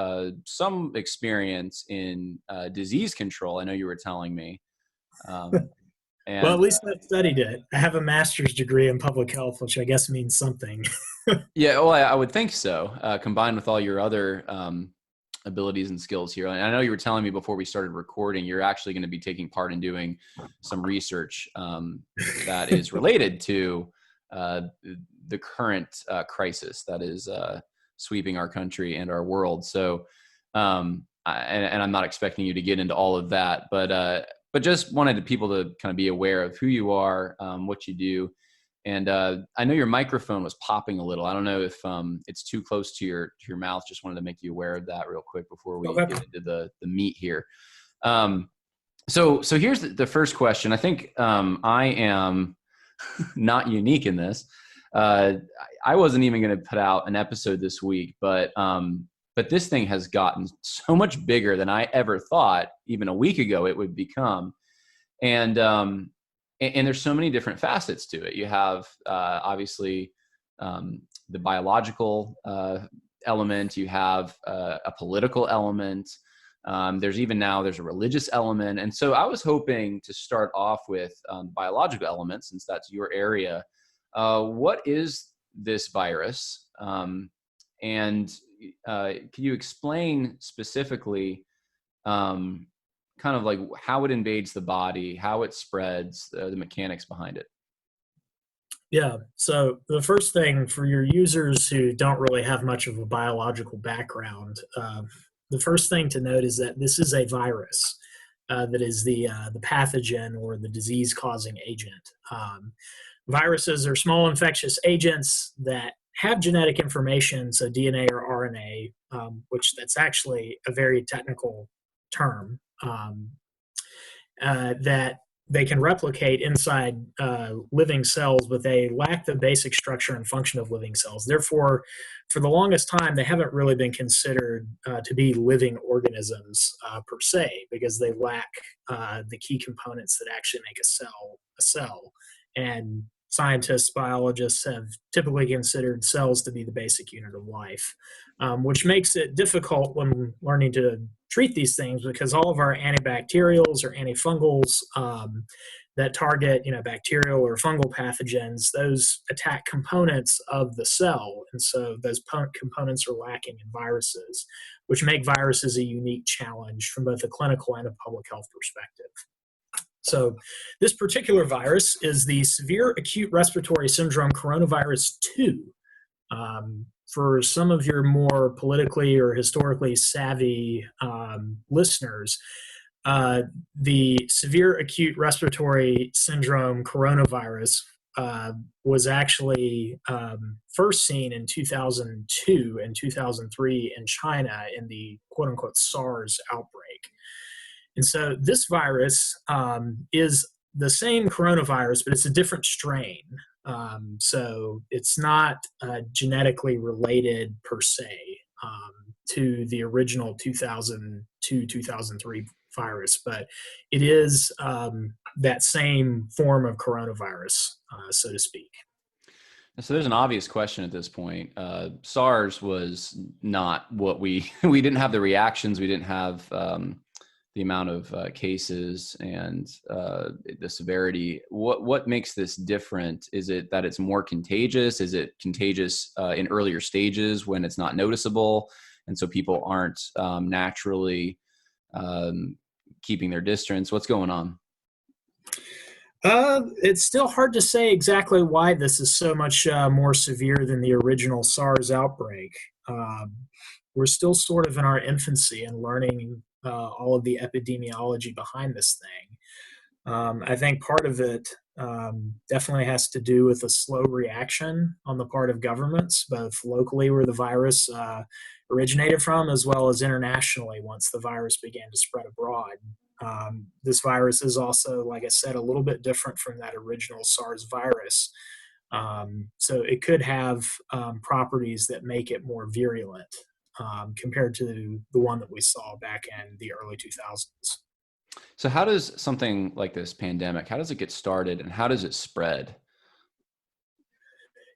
some experience in disease control. I know you were telling me. Well, at least I've studied it. I have a master's degree in public health, which I guess means something. Yeah, well, I would think so, combined with all your other abilities and skills here. And I know you were telling me before we started recording, you're actually going to be taking part in doing some research that is related to the current crisis that is sweeping our country and our world. So, and I'm not expecting you to get into all of that, but just wanted people to kind of be aware of who you are, what you do. And I know your microphone was popping a little. I don't know if it's too close to your mouth. Just wanted to make you aware of that real quick before we get into the meat here. So here's the first question. I think I am not unique in this. I wasn't even going to put out an episode this week, but this thing has gotten so much bigger than I ever thought, even a week ago, it would become. And there's so many different facets to it. You have obviously the biological element. You have a political element. There's a religious element. And so I was hoping to start off with biological elements, since that's your area. What is this virus? And can you explain specifically kind of like how it invades the body, how it spreads, the mechanics behind it? Yeah. So the first thing for your users who don't really have much of a biological background, the first thing to note is that this is a virus that is the pathogen or the disease-causing agent. Viruses are small infectious agents that have genetic information, so DNA or RNA, which that's actually a very technical term, that they can replicate inside living cells, but they lack the basic structure and function of living cells. Therefore, for the longest time, they haven't really been considered to be living organisms per se, because they lack the key components that actually make a cell. And scientists, biologists have typically considered cells to be the basic unit of life, which makes it difficult when learning to treat these things, because all of our antibacterials or antifungals that target, bacterial or fungal pathogens, those attack components of the cell. And so those components are lacking in viruses, which make viruses a unique challenge from both a clinical and a public health perspective. So this particular virus is the severe acute respiratory syndrome coronavirus 2. For some of your more politically or historically savvy listeners, the severe acute respiratory syndrome coronavirus was actually first seen in 2002 and 2003 in China in the quote-unquote SARS outbreak. And so this virus is the same coronavirus, but it's a different strain. So it's not genetically related per se to the original 2002-2003 virus, but it is that same form of coronavirus, so to speak. So there's an obvious question at this point. SARS was not what we didn't have the reactions, we didn't have the amount of cases and the severity. What makes this different? Is it that it's more contagious? Is it contagious in earlier stages when it's not noticeable, and so people aren't naturally keeping their distance? What's going on? It's still hard to say exactly why this is so much more severe than the original SARS outbreak. We're still sort of in our infancy and learning all of the epidemiology behind this thing. I think part of it definitely has to do with a slow reaction on the part of governments, both locally where the virus originated from, as well as internationally once the virus began to spread abroad. This virus is also, like I said, a little bit different from that original SARS virus. So it could have properties that make it more virulent compared to the one that we saw back in the early 2000s. So how does something like this pandemic, how does it get started and how does it spread?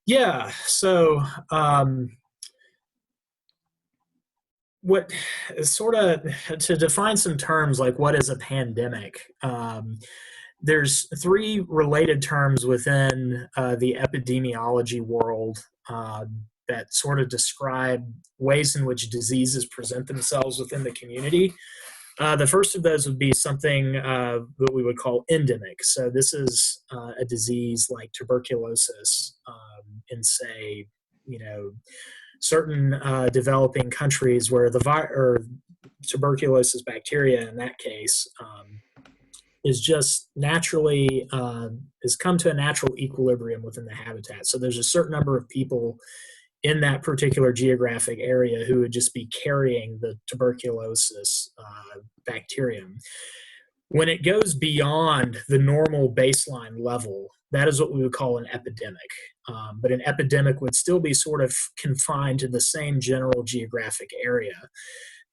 Yeah, so what sort of, to define some terms like what is a pandemic, there's three related terms within the epidemiology world that sort of describe ways in which diseases present themselves within the community. The first of those would be something that we would call endemic. So this is a disease like tuberculosis in, say, certain developing countries where or tuberculosis bacteria in that case is just naturally has come to a natural equilibrium within the habitat. So there's a certain number of people in that particular geographic area who would just be carrying the tuberculosis bacterium. When it goes beyond the normal baseline level, that is what we would call an epidemic. But an epidemic would still be sort of confined to the same general geographic area.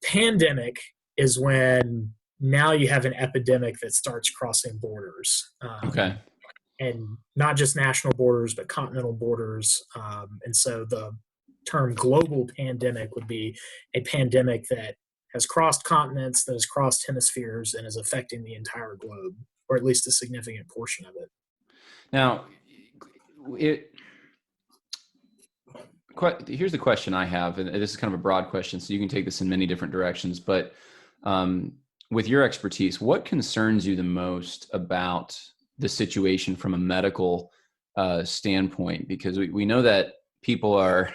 Pandemic is when now you have an epidemic that starts crossing borders. Okay. And not just national borders, but continental borders. And so the term global pandemic would be a pandemic that has crossed continents, that has crossed hemispheres, and is affecting the entire globe, or at least a significant portion of it. Now, here's the question I have, and this is kind of a broad question, so you can take this in many different directions. But with your expertise, what concerns you the most about the situation from a medical standpoint? Because we know that people are,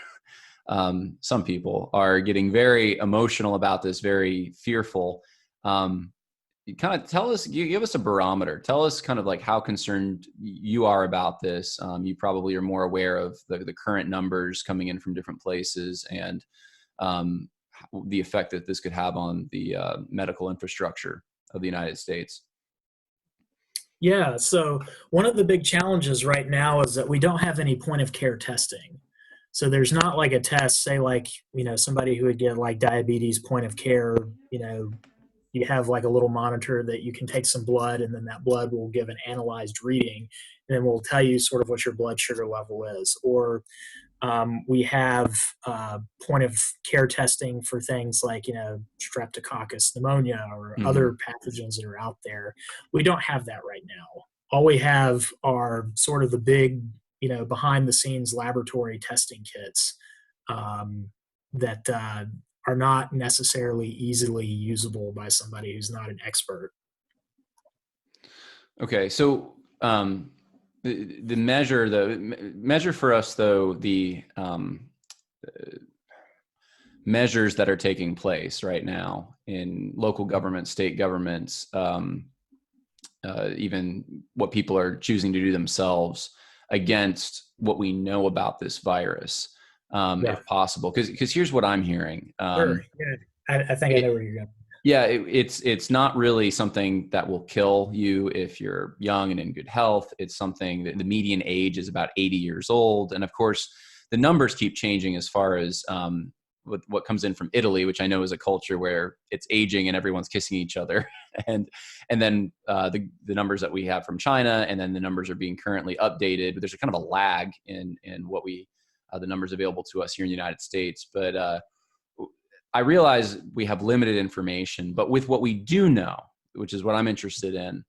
some people are getting very emotional about this, very fearful. You kind of tell us, you give us a barometer. Tell us kind of like how concerned you are about this. You probably are more aware of the current numbers coming in from different places and the effect that this could have on the medical infrastructure of the United States. Yeah, so one of the big challenges right now is that we don't have any point of care testing. So there's not like a test, say like, somebody who would get like diabetes point of care, you have like a little monitor that you can take some blood, and then that blood will give an analyzed reading, and then will tell you sort of what your blood sugar level is. Or we have point of care testing for things like, streptococcus pneumonia or other pathogens that are out there. We don't have that right now. All we have are sort of the big, behind the scenes laboratory testing kits that are not necessarily easily usable by somebody who's not an expert. Okay, so the measure for us, though, the measures that are taking place right now in local governments, state governments, even what people are choosing to do themselves against what we know about this virus. If possible, because here's what I'm hearing. Sure. Yeah. I think I know where you're going. Yeah, it's not really something that will kill you if you're young and in good health. It's something that the median age is about 80 years old, and of course, the numbers keep changing as far as what comes in from Italy, which I know is a culture where it's aging and everyone's kissing each other, and then the numbers that we have from China, and then the numbers are being currently updated. But there's a kind of a lag in what we the numbers available to us here in the United States. But I realize we have limited information, but with what we do know, which is what I'm interested in,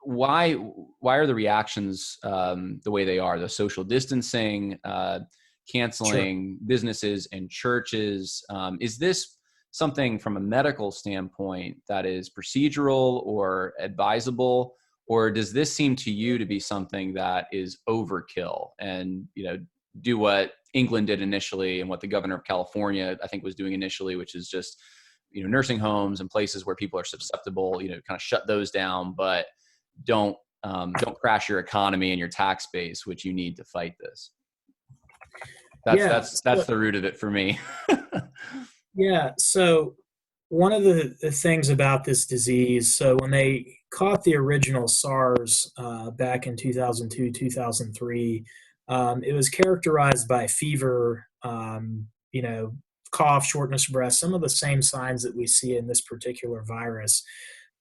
why are the reactions the way they are? The social distancing, canceling businesses and churches. Is this something from a medical standpoint that is procedural or advisable? Or does this seem to you to be something that is overkill and, do what England did initially and what the governor of California, I think, was doing initially, which is just, nursing homes and places where people are susceptible, kind of shut those down, but don't crash your economy and your tax base, which you need to fight this. That's the root of it for me. Yeah. So one of the things about this disease, so when they caught the original SARS back in 2002, 2003, it was characterized by fever, cough, shortness of breath, some of the same signs that we see in this particular virus.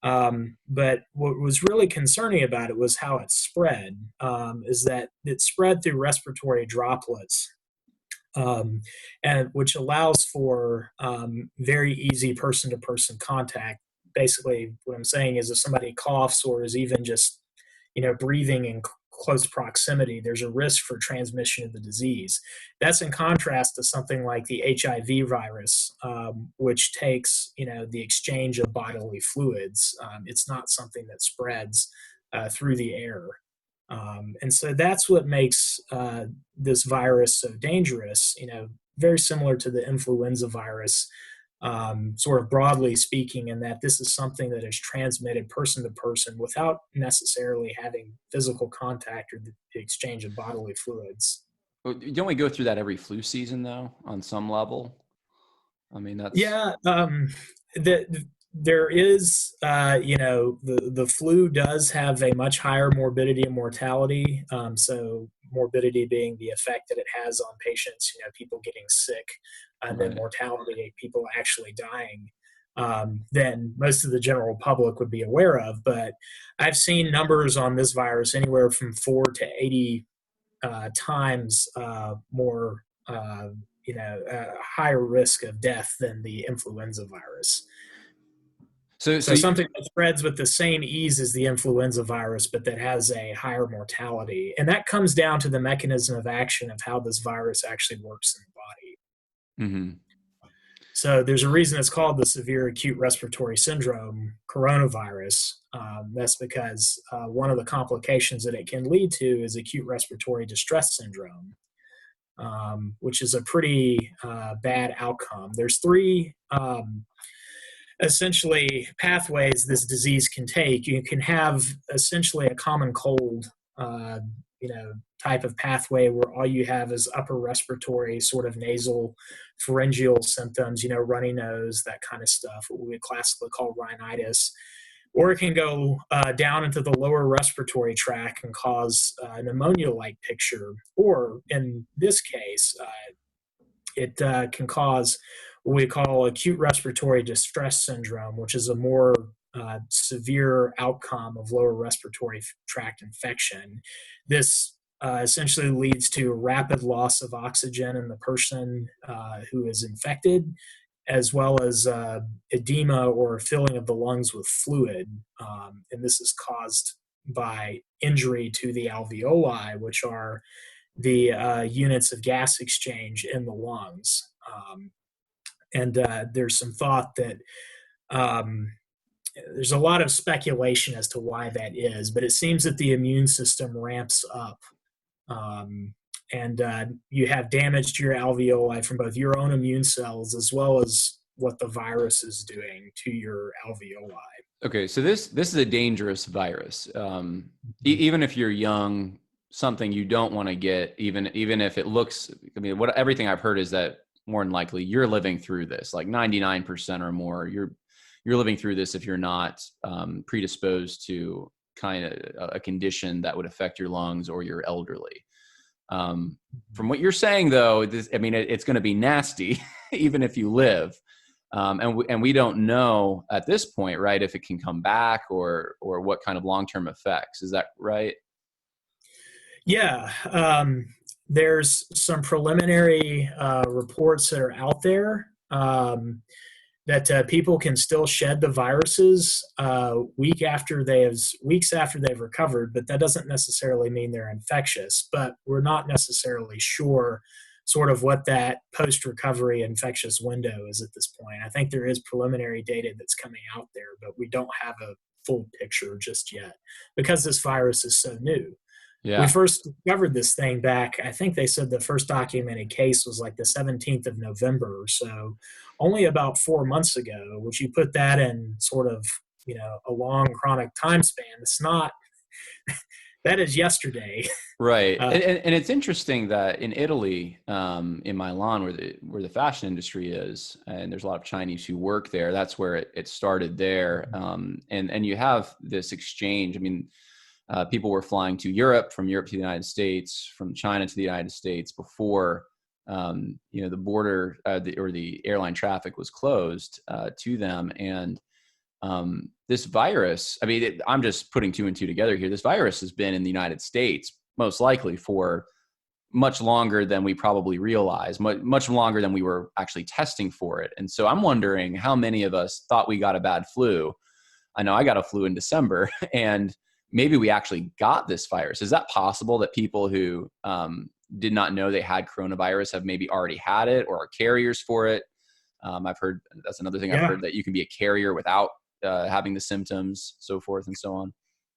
But what was really concerning about it was how it spread, is that it spread through respiratory droplets. And which allows for very easy person-to-person contact. Basically, what I'm saying is if somebody coughs or is even just, breathing in close proximity, there's a risk for transmission of the disease. That's in contrast to something like the HIV virus, which takes, the exchange of bodily fluids. It's not something that spreads through the air. And so that's what makes this virus so dangerous, very similar to the influenza virus, sort of broadly speaking, in that this is something that is transmitted person to person without necessarily having physical contact or the exchange of bodily fluids. Don't we go through that every flu season, though, on some level? I mean, that's... Yeah. There is, the flu does have a much higher morbidity and mortality. So morbidity being the effect that it has on patients, people getting sick, and then mortality, people actually dying, than most of the general public would be aware of. But I've seen numbers on this virus anywhere from 4 to 80 times more a higher risk of death than the influenza virus. So, So something that spreads with the same ease as the influenza virus, but that has a higher mortality. And that comes down to the mechanism of action of how this virus actually works in the body. mm-hmm. So there's a reason it's called the severe acute respiratory syndrome coronavirus. That's because one of the complications that it can lead to is acute respiratory distress syndrome, which is a pretty bad outcome. There's three essentially pathways this disease can take. You can have essentially a common cold, type of pathway where all you have is upper respiratory, sort of nasal, pharyngeal symptoms, runny nose, that kind of stuff, what we would classically call rhinitis. Or it can go down into the lower respiratory tract and cause a pneumonia-like picture. Or in this case, it can cause what we call acute respiratory distress syndrome, which is a more severe outcome of lower respiratory tract infection. This essentially leads to rapid loss of oxygen in the person who is infected, as well as edema or filling of the lungs with fluid. And this is caused by injury to the alveoli, which are the units of gas exchange in the lungs. And there's some thought that there's a lot of speculation as to why that is, but it seems that the immune system ramps up. And you have damage to your alveoli from both your own immune cells as well as what the virus is doing to your alveoli. Okay, so this is a dangerous virus. Even if you're young, something you don't want to get, even if it looks. I mean, everything I've heard is that more than likely you're living through this, like 99% or more. You're living through this if you're not predisposed to kind of a condition that would affect your lungs or you're elderly. From what you're saying, though, it's going to be nasty, even if you live. And we don't know at this point, right, if it can come back or what kind of long-term effects. Is that right? Yeah. There's some preliminary reports that are out there that people can still shed the viruses weeks after they've recovered, but that doesn't necessarily mean they're infectious. But we're not necessarily sure sort of what that post-recovery infectious window is at this point. I think there is preliminary data that's coming out there, but we don't have a full picture just yet because this virus is so new. Yeah. We first discovered this thing back, I think they said the first documented case was like the 17th of November or so, only about 4 months ago, which you put that in sort of, a long chronic time span. It's not, that is yesterday. Right. And it's interesting that in Italy, in Milan, where the fashion industry is, and there's a lot of Chinese who work there, that's where it started there. And you have this exchange. I mean, people were flying to Europe, from Europe to the United States, from China to the United States before, the border or the airline traffic was closed to them. And this virus, I'm just putting two and two together here. This virus has been in the United States, most likely for much longer than we probably realize, much longer than we were actually testing for it. And so I'm wondering how many of us thought we got a bad flu. I know I got a flu in December, and maybe we actually got this virus. Is that possible that people who did not know they had coronavirus have maybe already had it or are carriers for it? I've heard that's another thing. Yeah. I've heard that you can be a carrier without having the symptoms, so forth and so on.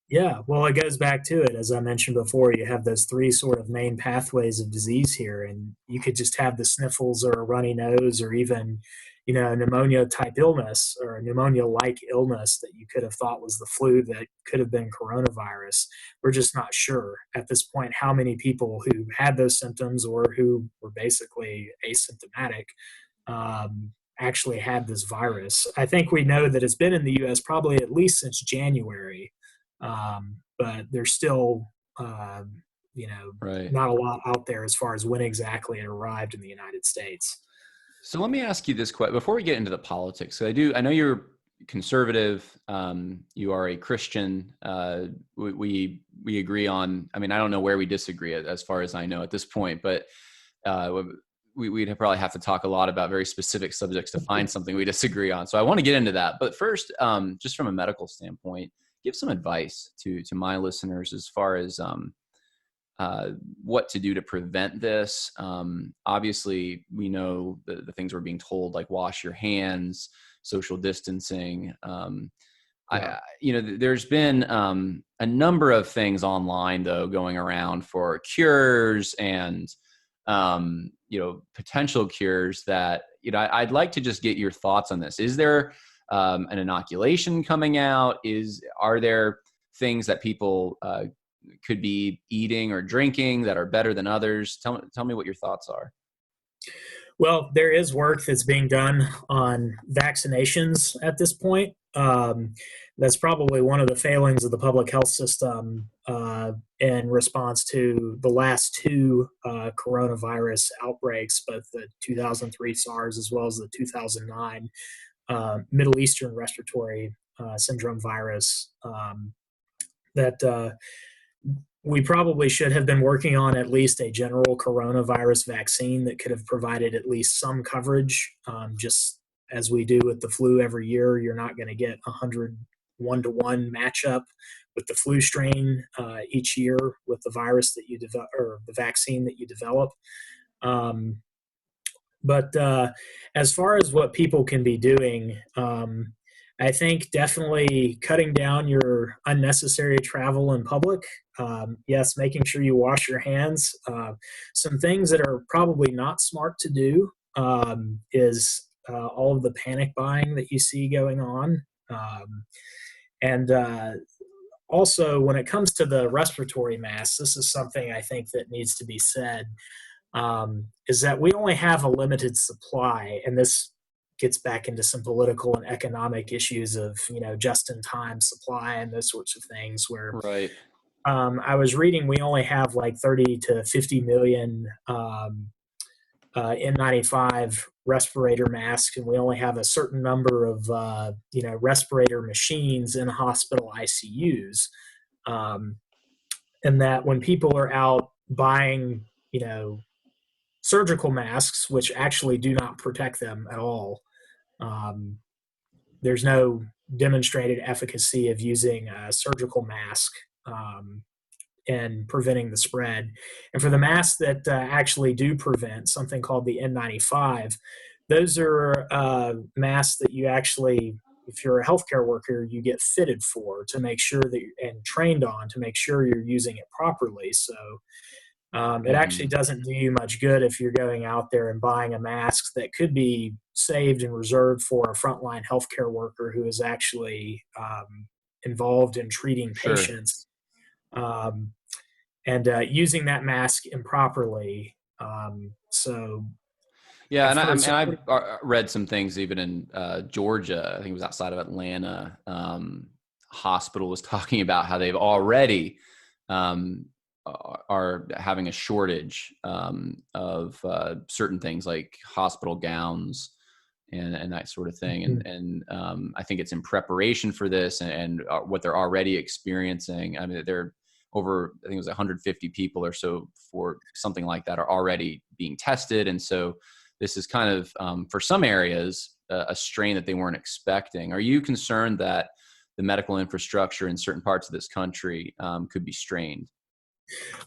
Yeah, well, it goes back to it. As I mentioned before, you have those three sort of main pathways of disease here, and you could just have the sniffles or a runny nose or even, a pneumonia type illness or a pneumonia-like illness that you could have thought was the flu that could have been coronavirus. We're just not sure at this point how many people who had those symptoms or who were basically asymptomatic actually had this virus. I think we know that it's been in the U.S. probably at least since January. But there's still, right, not a lot out there as far as when exactly it arrived in the United States. So let me ask you this question before we get into the politics. So I know you're conservative. You are a Christian. We agree on. I don't know where we disagree as far as I know at this point, but we'd probably have to talk a lot about very specific subjects to find something we disagree on. So I want to get into that. But first, just from a medical standpoint, give some advice to my listeners as far as what to do to prevent this. Obviously, we know the things we're being told, like wash your hands, social distancing. There's been a number of things online, though, going around for cures and potential cures that, I'd like to just get your thoughts on this. Is there an inoculation coming out? Are there things that people could be eating or drinking that are better than others? Tell me what your thoughts are. Well, there is work that's being done on vaccinations at this point. That's probably one of the failings of the public health system in response to the last two coronavirus outbreaks, both the 2003 SARS as well as the 2009 Middle Eastern respiratory syndrome virus. That we probably should have been working on at least a general coronavirus vaccine that could have provided at least some coverage. Just as we do with the flu every year, you're not going to get 100 1-to-1 matchup with the flu strain each year with the virus that you develop or the vaccine that you develop. But as far as what people can be doing, I think definitely cutting down your unnecessary travel in public. Yes, making sure you wash your hands. Some things that are probably not smart to do is all of the panic buying that you see going on. And also, when it comes to the respiratory masks, this is something I think that needs to be said, is that we only have a limited supply, and this gets back into some political and economic issues of, just-in-time supply and those sorts of things where Right. I was reading we only have like 30 to 50 million N95 respirator masks, and we only have a certain number of, respirator machines in hospital ICUs. And that when people are out buying, surgical masks, which actually do not protect them at all, there's no demonstrated efficacy of using a surgical mask in preventing the spread. And for the masks that actually do prevent, something called the N95, those are masks that you actually, if you're a healthcare worker, you get fitted for to make sure that and trained on to make sure you're using it properly. So it actually doesn't do you much good if you're going out there and buying a mask that could be saved and reserved for a frontline healthcare worker who is actually involved in treating patients, and using that mask improperly. Yeah, I've read some things even in Georgia. I think it was outside of Atlanta. Hospital was talking about how they've already are having a shortage of certain things like hospital gowns and that sort of thing. And I think it's in preparation for this and what they're already experiencing. I mean, they're over, I think it was 150 people or so for something like that are already being tested. And so this is kind of, for some areas, a strain that they weren't expecting. Are you concerned that the medical infrastructure in certain parts of this country could be strained?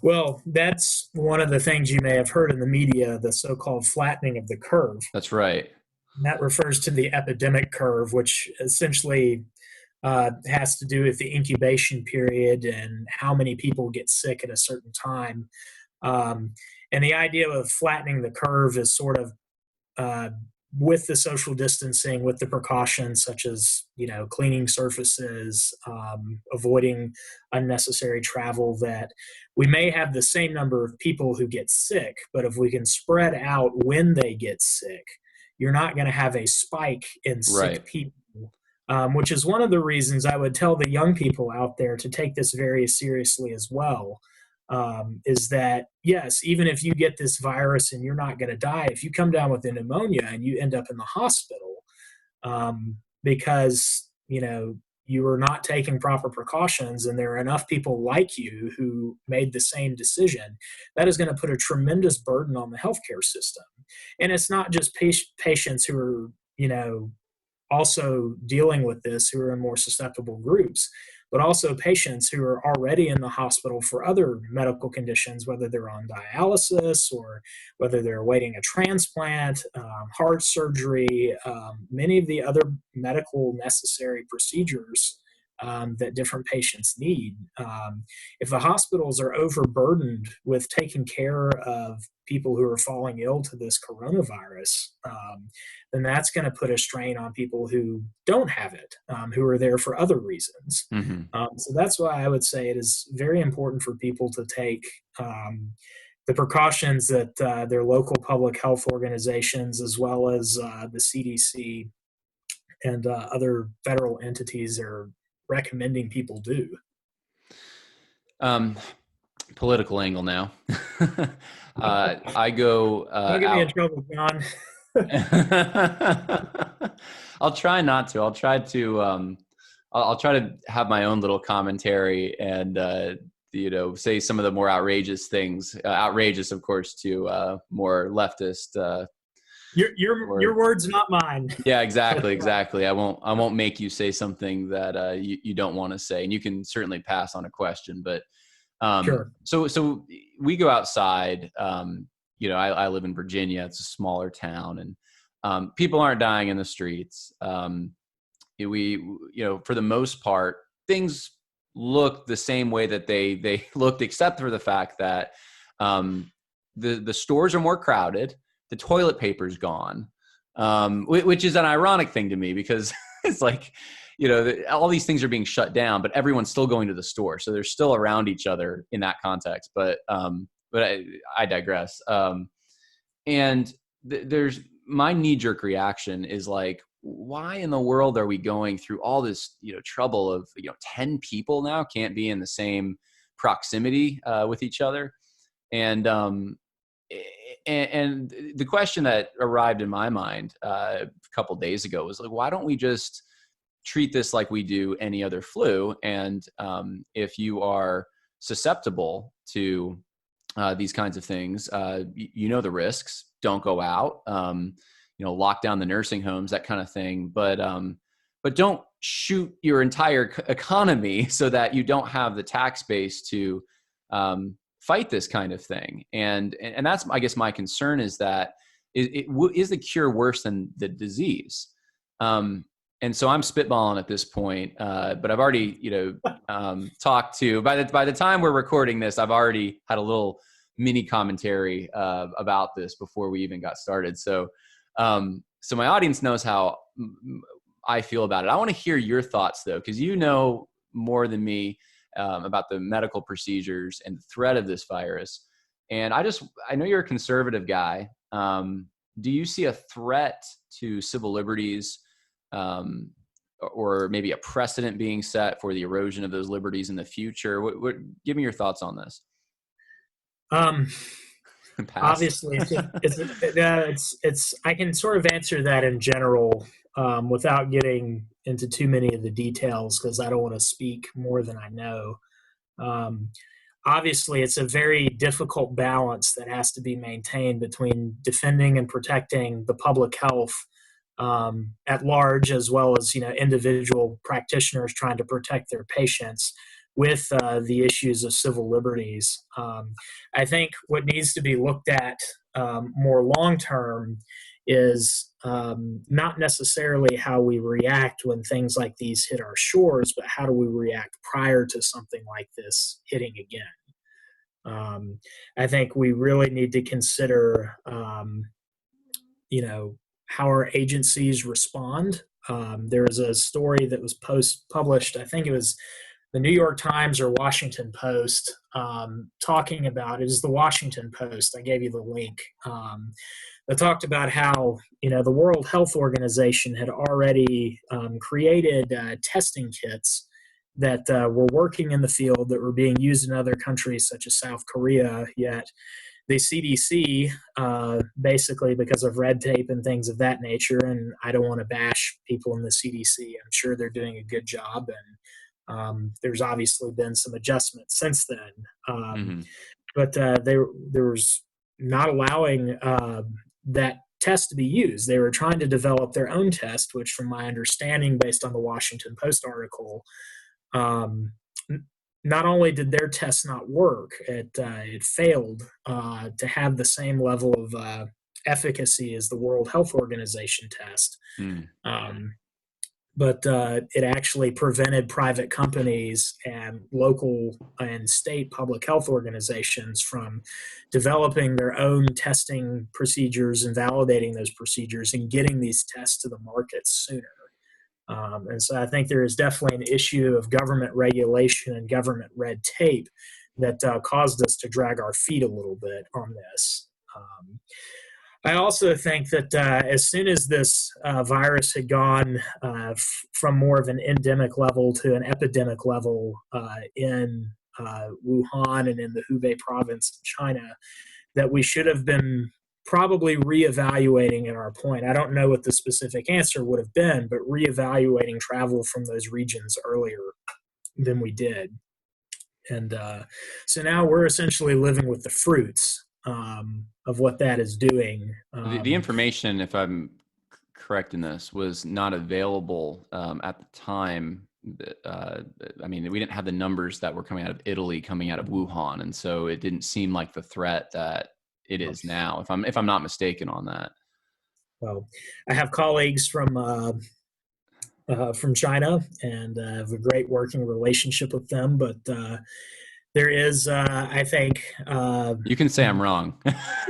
Well, that's one of the things you may have heard in the media, the so-called flattening of the curve. That's right. And that refers to the epidemic curve, which essentially has to do with the incubation period and how many people get sick at a certain time. And the idea of flattening the curve is sort of with the social distancing, with the precautions such as, cleaning surfaces, avoiding unnecessary travel, that we may have the same number of people who get sick, but if we can spread out when they get sick, you're not going to have a spike in sick people, which is one of the reasons I would tell the young people out there to take this very seriously as well. Is that, yes, even if you get this virus and you're not going to die, if you come down with a pneumonia and you end up in the hospital because, you you are not taking proper precautions and there are enough people like you who made the same decision, that is going to put a tremendous burden on the healthcare system. And it's not just patients who are, also dealing with this, who are in more susceptible groups, but also patients who are already in the hospital for other medical conditions, whether they're on dialysis or whether they're awaiting a transplant, heart surgery, many of the other medical necessary procedures that different patients need. If the hospitals are overburdened with taking care of people who are falling ill to this coronavirus, then that's going to put a strain on people who don't have it, who are there for other reasons. Mm-hmm. So that's why I would say it is very important for people to take the precautions that their local public health organizations, as well as the CDC and other federal entities, are recommending people do. Political angle now. I go Don't get me in trouble, John. I'll try not to. I'll try to. I'll try to have my own little commentary and say some of the more outrageous things. Outrageous, of course, to more leftist. Your words, not mine. Yeah, exactly. I won't make you say something that you don't want to say, and you can certainly pass on a question. But sure. So we go outside. I live in Virginia. It's a smaller town, and people aren't dying in the streets. We for the most part, things look the same way that they looked, except for the fact that the stores are more crowded. The toilet paper's gone, which is an ironic thing to me, because it's like, all these things are being shut down, but everyone's still going to the store. So they're still around each other in that context. But I digress. And there's my knee-jerk reaction is like, why in the world are we going through all this, trouble of, 10 people now can't be in the same proximity with each other. And the question that arrived in my mind a couple days ago was like, why don't we just treat this like we do any other flu? And if you are susceptible to these kinds of things, the risks. Don't go out. Lock down the nursing homes, that kind of thing. But don't shoot your entire economy so that you don't have the tax base to fight this kind of thing. And that's, I guess, my concern is that is the cure worse than the disease? And so I'm spitballing at this point, but I've already, talked to, by the time we're recording this, I've already had a little mini commentary about this before we even got started. So my audience knows how I feel about it. I want to hear your thoughts, though, because you know more than me about the medical procedures and the threat of this virus. And I know you're a conservative guy. Do you see a threat to civil liberties, or maybe a precedent being set for the erosion of those liberties in the future? Give me your thoughts on this. Obviously, it's I can sort of answer that in general without getting into too many of the details, because I don't want to speak more than I know. Obviously, it's a very difficult balance that has to be maintained between defending and protecting the public health at large, as well as individual practitioners trying to protect their patients, with the issues of civil liberties. I think what needs to be looked at more long-term is not necessarily how we react when things like these hit our shores, but how do we react prior to something like this hitting again. I think we really need to consider, how our agencies respond. There was a story that was published, I think it was the New York Times or Washington Post, talking about, it is the Washington Post, I gave you the link, that talked about how, the World Health Organization had already created testing kits that were working in the field, that were being used in other countries such as South Korea, yet the CDC, basically because of red tape and things of that nature, and I don't want to bash people in the CDC. I'm sure they're doing a good job, and there's obviously been some adjustments since then. Mm-hmm. But there was not allowing that test to be used. They were trying to develop their own test, which, from my understanding, based on the Washington Post article, not only did their test not work, it failed to have the same level of efficacy as the World Health Organization test. But it actually prevented private companies and local and state public health organizations from developing their own testing procedures and validating those procedures and getting these tests to the market sooner. And so I think there is definitely an issue of government regulation and government red tape that caused us to drag our feet a little bit on this. I also think that as soon as this virus had gone from more of an endemic level to an epidemic level in Wuhan and in the Hubei province of China, that we should have been probably reevaluating at our point. I don't know what the specific answer would have been, but reevaluating travel from those regions earlier than we did. And so now we're essentially living with the fruits of what that is doing. The information, if I'm correct in this, was not available at the time. I mean, we didn't have the numbers that were coming out of Italy, coming out of Wuhan, and so it didn't seem like the threat that it is now. If I'm not mistaken on that. Well, I have colleagues from China, and I have a great working relationship with them. But there is, I think, you can say I'm wrong.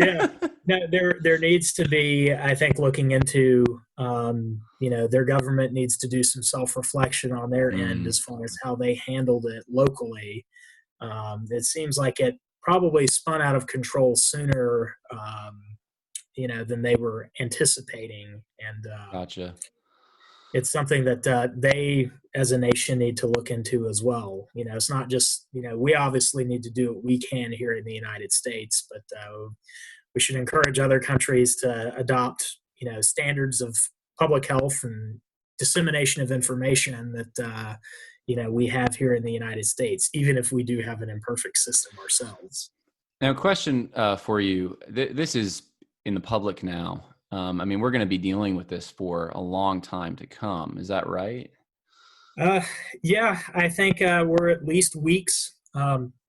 Yeah, no, there needs to be, I think, looking into, their government needs to do some self-reflection on their end as far as how they handled it locally. It seems like it probably spun out of control sooner, than they were anticipating. And Gotcha. It's something that they, as a nation, need to look into as well. It's not just, we obviously need to do what we can here in the United States, but we should encourage other countries to adopt, standards of public health and dissemination of information that, we have here in the United States, even if we do have an imperfect system ourselves. Now, a question for you. This is in the public now. I mean, we're going to be dealing with this for a long time to come. Is that right? Yeah, I think we're at least weeks,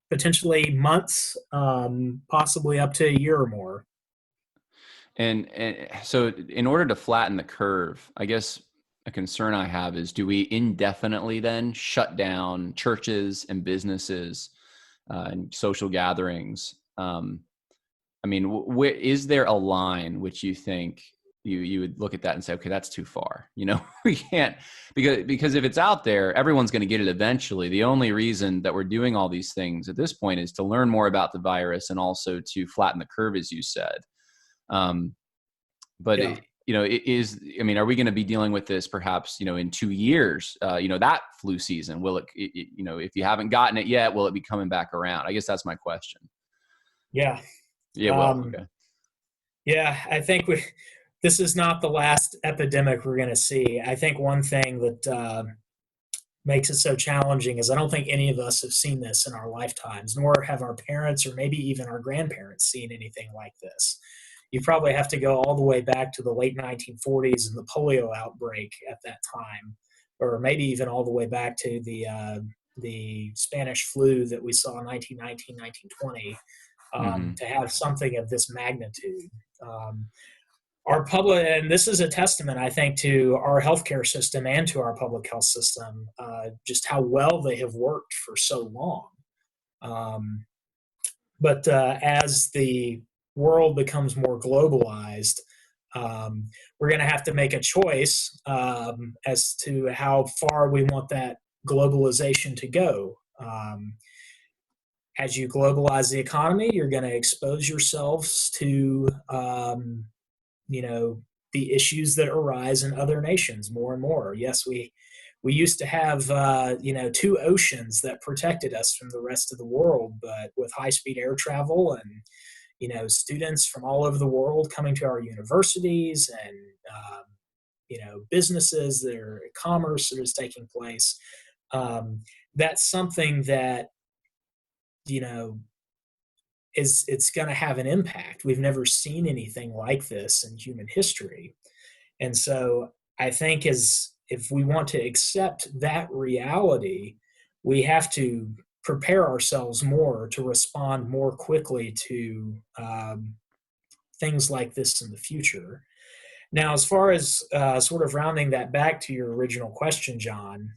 potentially months, possibly up to a year or more. And so in order to flatten the curve, I guess a concern I have is, do we indefinitely then shut down churches and businesses and social gatherings? I mean, is there a line which you think you would look at that and say, okay, that's too far? We can't, because if it's out there, everyone's going to get it eventually. The only reason that we're doing all these things at this point is to learn more about the virus and also to flatten the curve, as you said. But Yeah. Are we going to be dealing with this perhaps, in 2 years, that flu season? Will it, if you haven't gotten it yet, will it be coming back around? I guess that's my question. Yeah. Yeah. Well, okay. Yeah, I think this is not the last epidemic we're going to see. I think one thing that makes it so challenging is I don't think any of us have seen this in our lifetimes, nor have our parents or maybe even our grandparents seen anything like this. You probably have to go all the way back to the late 1940s and the polio outbreak at that time, or maybe even all the way back to the Spanish flu that we saw in 1919, 1920. To have something of this magnitude. Our public, and this is a testament, I think, to our healthcare system and to our public health system, just how well they have worked for so long. But as the world becomes more globalized, we're going to have to make a choice as to how far we want that globalization to go. As you globalize the economy, you're going to expose yourselves to, the issues that arise in other nations more and more. Yes, we used to have, two oceans that protected us from the rest of the world, but with high-speed air travel and, students from all over the world coming to our universities, and businesses that are commerce that is taking place. That's something that it's going to have an impact. We've never seen anything like this in human history, and so I think if we want to accept that reality, we have to prepare ourselves more to respond more quickly to things like this in the future. Now, as far as sort of rounding that back to your original question, John,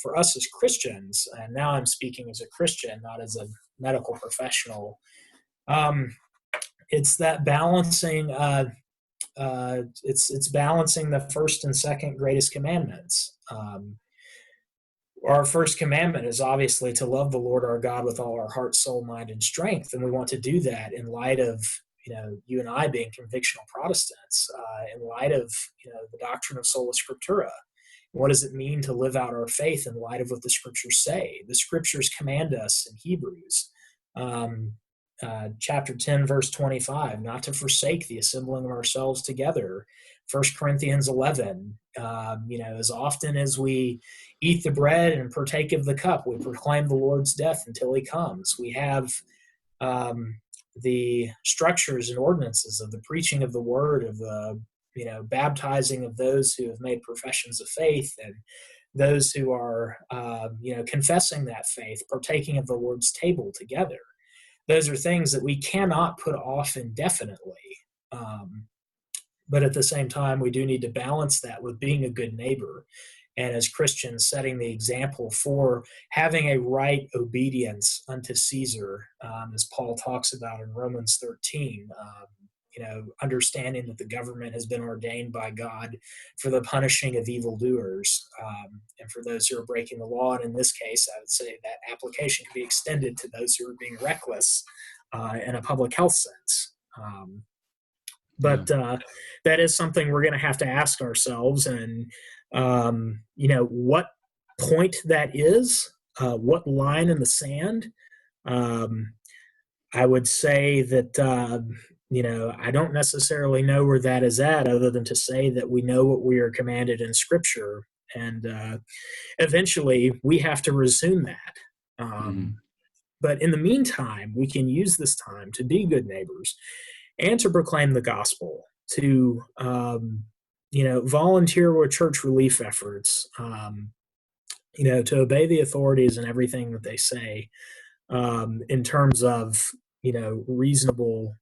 for us as Christians, and now I'm speaking as a Christian, not as a medical professional, it's that balancing. It's balancing the first and second greatest commandments. Our first commandment is obviously to love the Lord our God with all our heart, soul, mind, and strength, and we want to do that in light of you and I being convictional Protestants, in light of the doctrine of sola scriptura. What does it mean to live out our faith in light of what the scriptures say? The scriptures command us in Hebrews, chapter 10, verse 25, not to forsake the assembling of ourselves together. 1 Corinthians 11, as often as we eat the bread and partake of the cup, we proclaim the Lord's death until he comes. We have the structures and ordinances of the preaching of the word, of the baptizing of those who have made professions of faith, and those who are confessing that faith, partaking of the Lord's table together. Those are things that we cannot put off indefinitely. But at the same time, we do need to balance that with being a good neighbor, and as Christians, setting the example for having a right obedience unto Caesar, as Paul talks about in Romans 13, understanding that the government has been ordained by God for the punishing of evildoers, and for those who are breaking the law. And in this case, I would say that application can be extended to those who are being reckless in a public health sense. But that is something we're going to have to ask ourselves, and what point that is, what line in the sand. I would say that I don't necessarily know where that is at, other than to say that we know what we are commanded in Scripture, and eventually we have to resume that. But in the meantime, we can use this time to be good neighbors and to proclaim the gospel, to volunteer with church relief efforts, to obey the authorities and everything that they say, in terms of reasonable,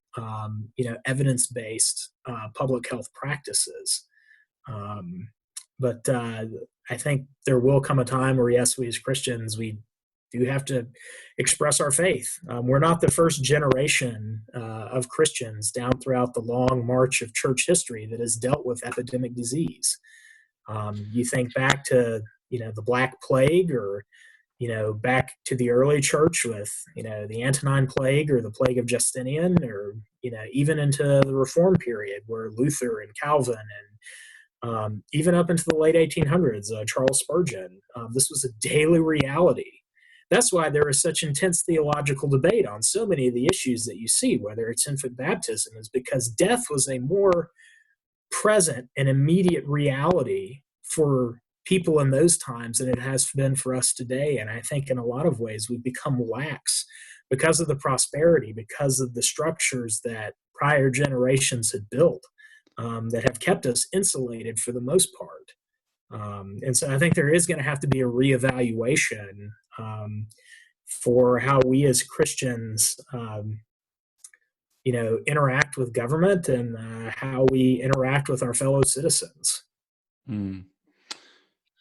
evidence-based public health practices. But I think there will come a time where, yes, we as Christians, we do have to express our faith. We're not the first generation of Christians down throughout the long march of church history that has dealt with epidemic disease. You think back to the Black Plague, or back to the early church with the Antonine Plague or the Plague of Justinian, or even into the Reform period where Luther and Calvin, and even up into the late 1800s, Charles Spurgeon. This was a daily reality. That's why there is such intense theological debate on so many of the issues that you see, whether it's infant baptism, is because death was a more present and immediate reality for people in those times than it has been for us today. And I think in a lot of ways we've become lax because of the prosperity, because of the structures that prior generations had built, that have kept us insulated for the most part. And so I think there is going to have to be a reevaluation for how we as Christians, interact with government, and how we interact with our fellow citizens.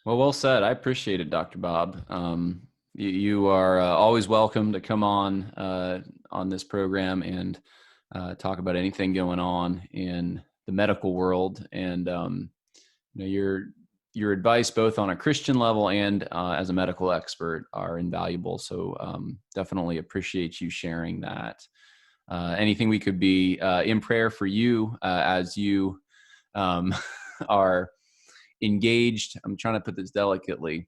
Well said. I appreciate it, Dr. Bob. You are always welcome to come on this program and talk about anything going on in the medical world, and your advice, both on a Christian level and as a medical expert, are invaluable. So definitely appreciate you sharing that. Anything we could be in prayer for you as you are engaged, I'm trying to put this delicately,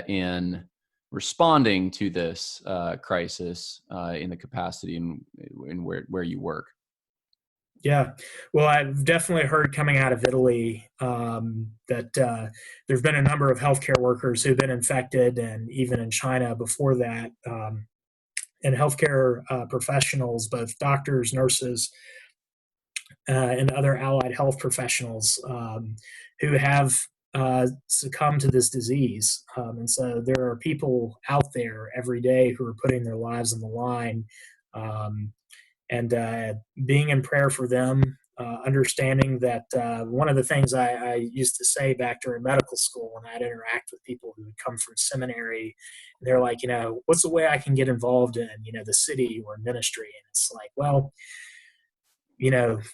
in responding to this crisis in the capacity in in where you work. Yeah, well, I've definitely heard coming out of Italy that there've been a number of healthcare workers who've been infected, and even in China before that, and healthcare professionals, both doctors, nurses, and other allied health professionals who have succumbed to this disease. And so there are people out there every day who are putting their lives on the line, um, and being in prayer for them, understanding that one of the things I used to say back during medical school when I'd interact with people who had come from seminary, they're like, what's the way I can get involved in, the city or ministry? And it's like, well,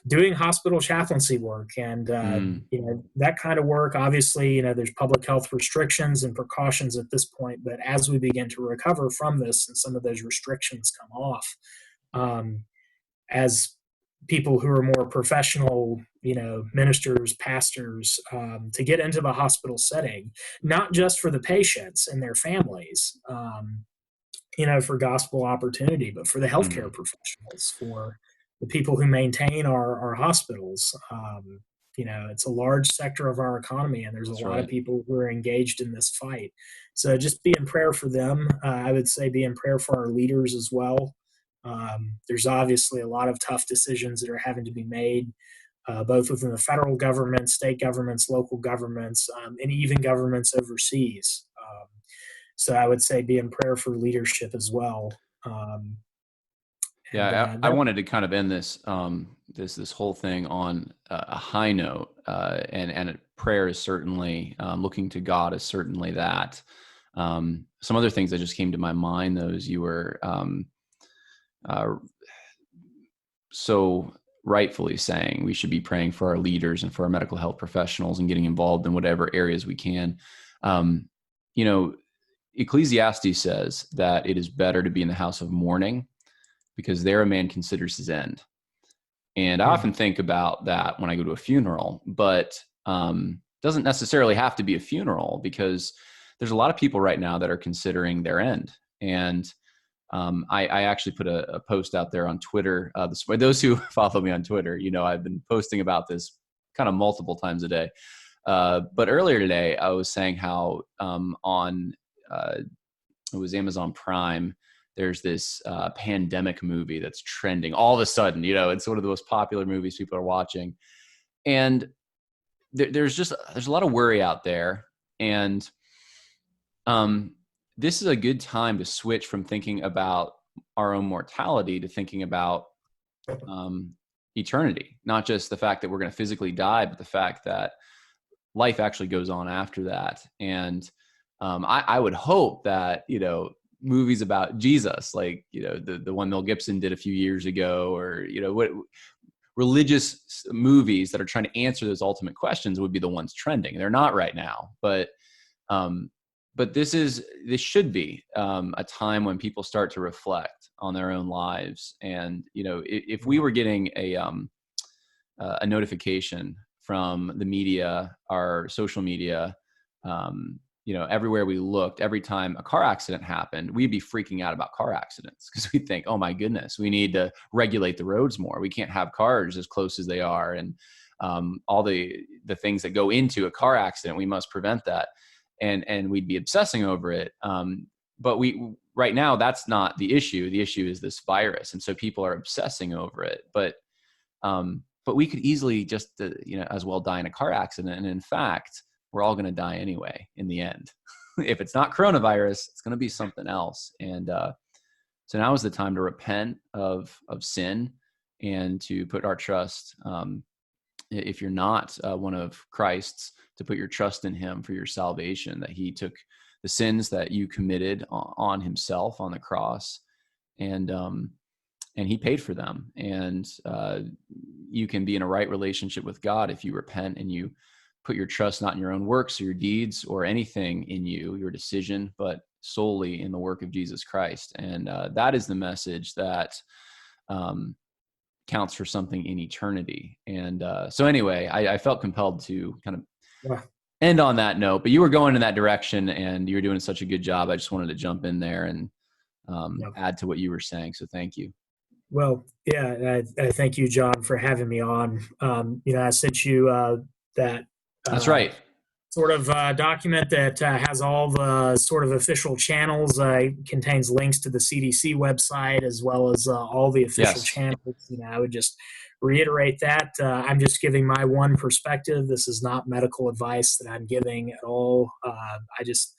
doing hospital chaplaincy work and, that kind of work. Obviously, there's public health restrictions and precautions at this point, but as we begin to recover from this and some of those restrictions come off, as people who are more professional, ministers, pastors, to get into the hospital setting, not just for the patients and their families, for gospel opportunity, but for the healthcare professionals, for the people who maintain our hospitals. It's a large sector of our economy, and there's That's a lot right. of people who are engaged in this fight. So just be in prayer for them. I would say be in prayer for our leaders as well. There's obviously a lot of tough decisions that are having to be made, both within the federal government, state governments, local governments, and even governments overseas. So I would say be in prayer for leadership as well. I wanted to kind of end this whole thing on a high note, and prayer is certainly, looking to God is certainly that. Some other things that just came to my mind, though, as you were so rightfully saying we should be praying for our leaders and for our medical health professionals and getting involved in whatever areas we can. Ecclesiastes says that it is better to be in the house of mourning, because there a man considers his end. And I often think about that when I go to a funeral, but doesn't necessarily have to be a funeral, because there's a lot of people right now that are considering their end. And I actually put a post out there on Twitter. Those who follow me on Twitter, I've been posting about this kind of multiple times a day. But earlier today, I was saying how it was Amazon Prime, there's this pandemic movie that's trending all of a sudden. It's one of the most popular movies people are watching. And there's a lot of worry out there. And this is a good time to switch from thinking about our own mortality to thinking about eternity, not just the fact that we're going to physically die, but the fact that life actually goes on after that. And I would hope that, movies about Jesus, like, the one Mel Gibson did a few years ago, or, what religious movies that are trying to answer those ultimate questions would be the ones trending. They're not right now, but this should be a time when people start to reflect on their own lives. And, if we were getting a notification from the media, our social media, everywhere we looked, every time a car accident happened, we'd be freaking out about car accidents, because we think, oh my goodness, we need to regulate the roads more. We can't have cars as close as they are. And all the things that go into a car accident, we must prevent that. And we'd be obsessing over it. But right now, that's not the issue. The issue is this virus. And so people are obsessing over it. But we could easily just, as well die in a car accident. And in fact, we're all going to die anyway in the end. If it's not coronavirus, it's going to be something else. And so now is the time to repent of sin and to put our trust, if you're not one of Christ's, to put your trust in him for your salvation, that he took the sins that you committed on himself on the cross, and he paid for them. And you can be in a right relationship with God if you repent and you put your trust not in your own works or your deeds or anything in you, your decision, but solely in the work of Jesus Christ. And that is the message that counts for something in eternity. And so anyway, I felt compelled to kind of end on that note, but you were going in that direction and you were doing such a good job. I just wanted to jump in there and add to what you were saying. So thank you. Well, yeah, I thank you, John, for having me on. I sent you that That's uh, right. sort of document that has all the sort of official channels. Contains links to the CDC website as well as all the official Yes. channels. I would just reiterate that I'm just giving my one perspective. This is not medical advice that I'm giving at all. I just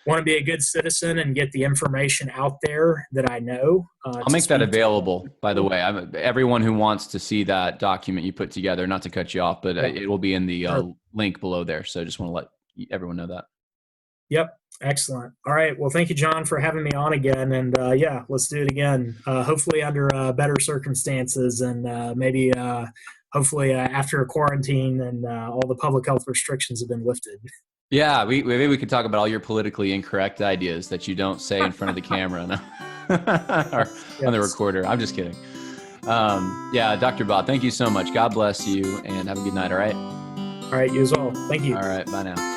want to be a good citizen and get the information out there that I know. I'll To make that speak to available, by the way. Everyone who wants to see that document you put together, not to cut you off, but yeah, it will be in the sure. link below there. So just want to let everyone know that. Yep. Excellent. All right. Well, thank you, John, for having me on again. And yeah, let's do it again. Hopefully under better circumstances and maybe hopefully after a quarantine and all the public health restrictions have been lifted. Yeah, maybe we could talk about all your politically incorrect ideas that you don't say in front of the camera or on the recorder. I'm just kidding. Yeah, Dr. Bob, thank you so much. God bless you and have a good night. All right. All right. You as well. Thank you. All right. Bye now.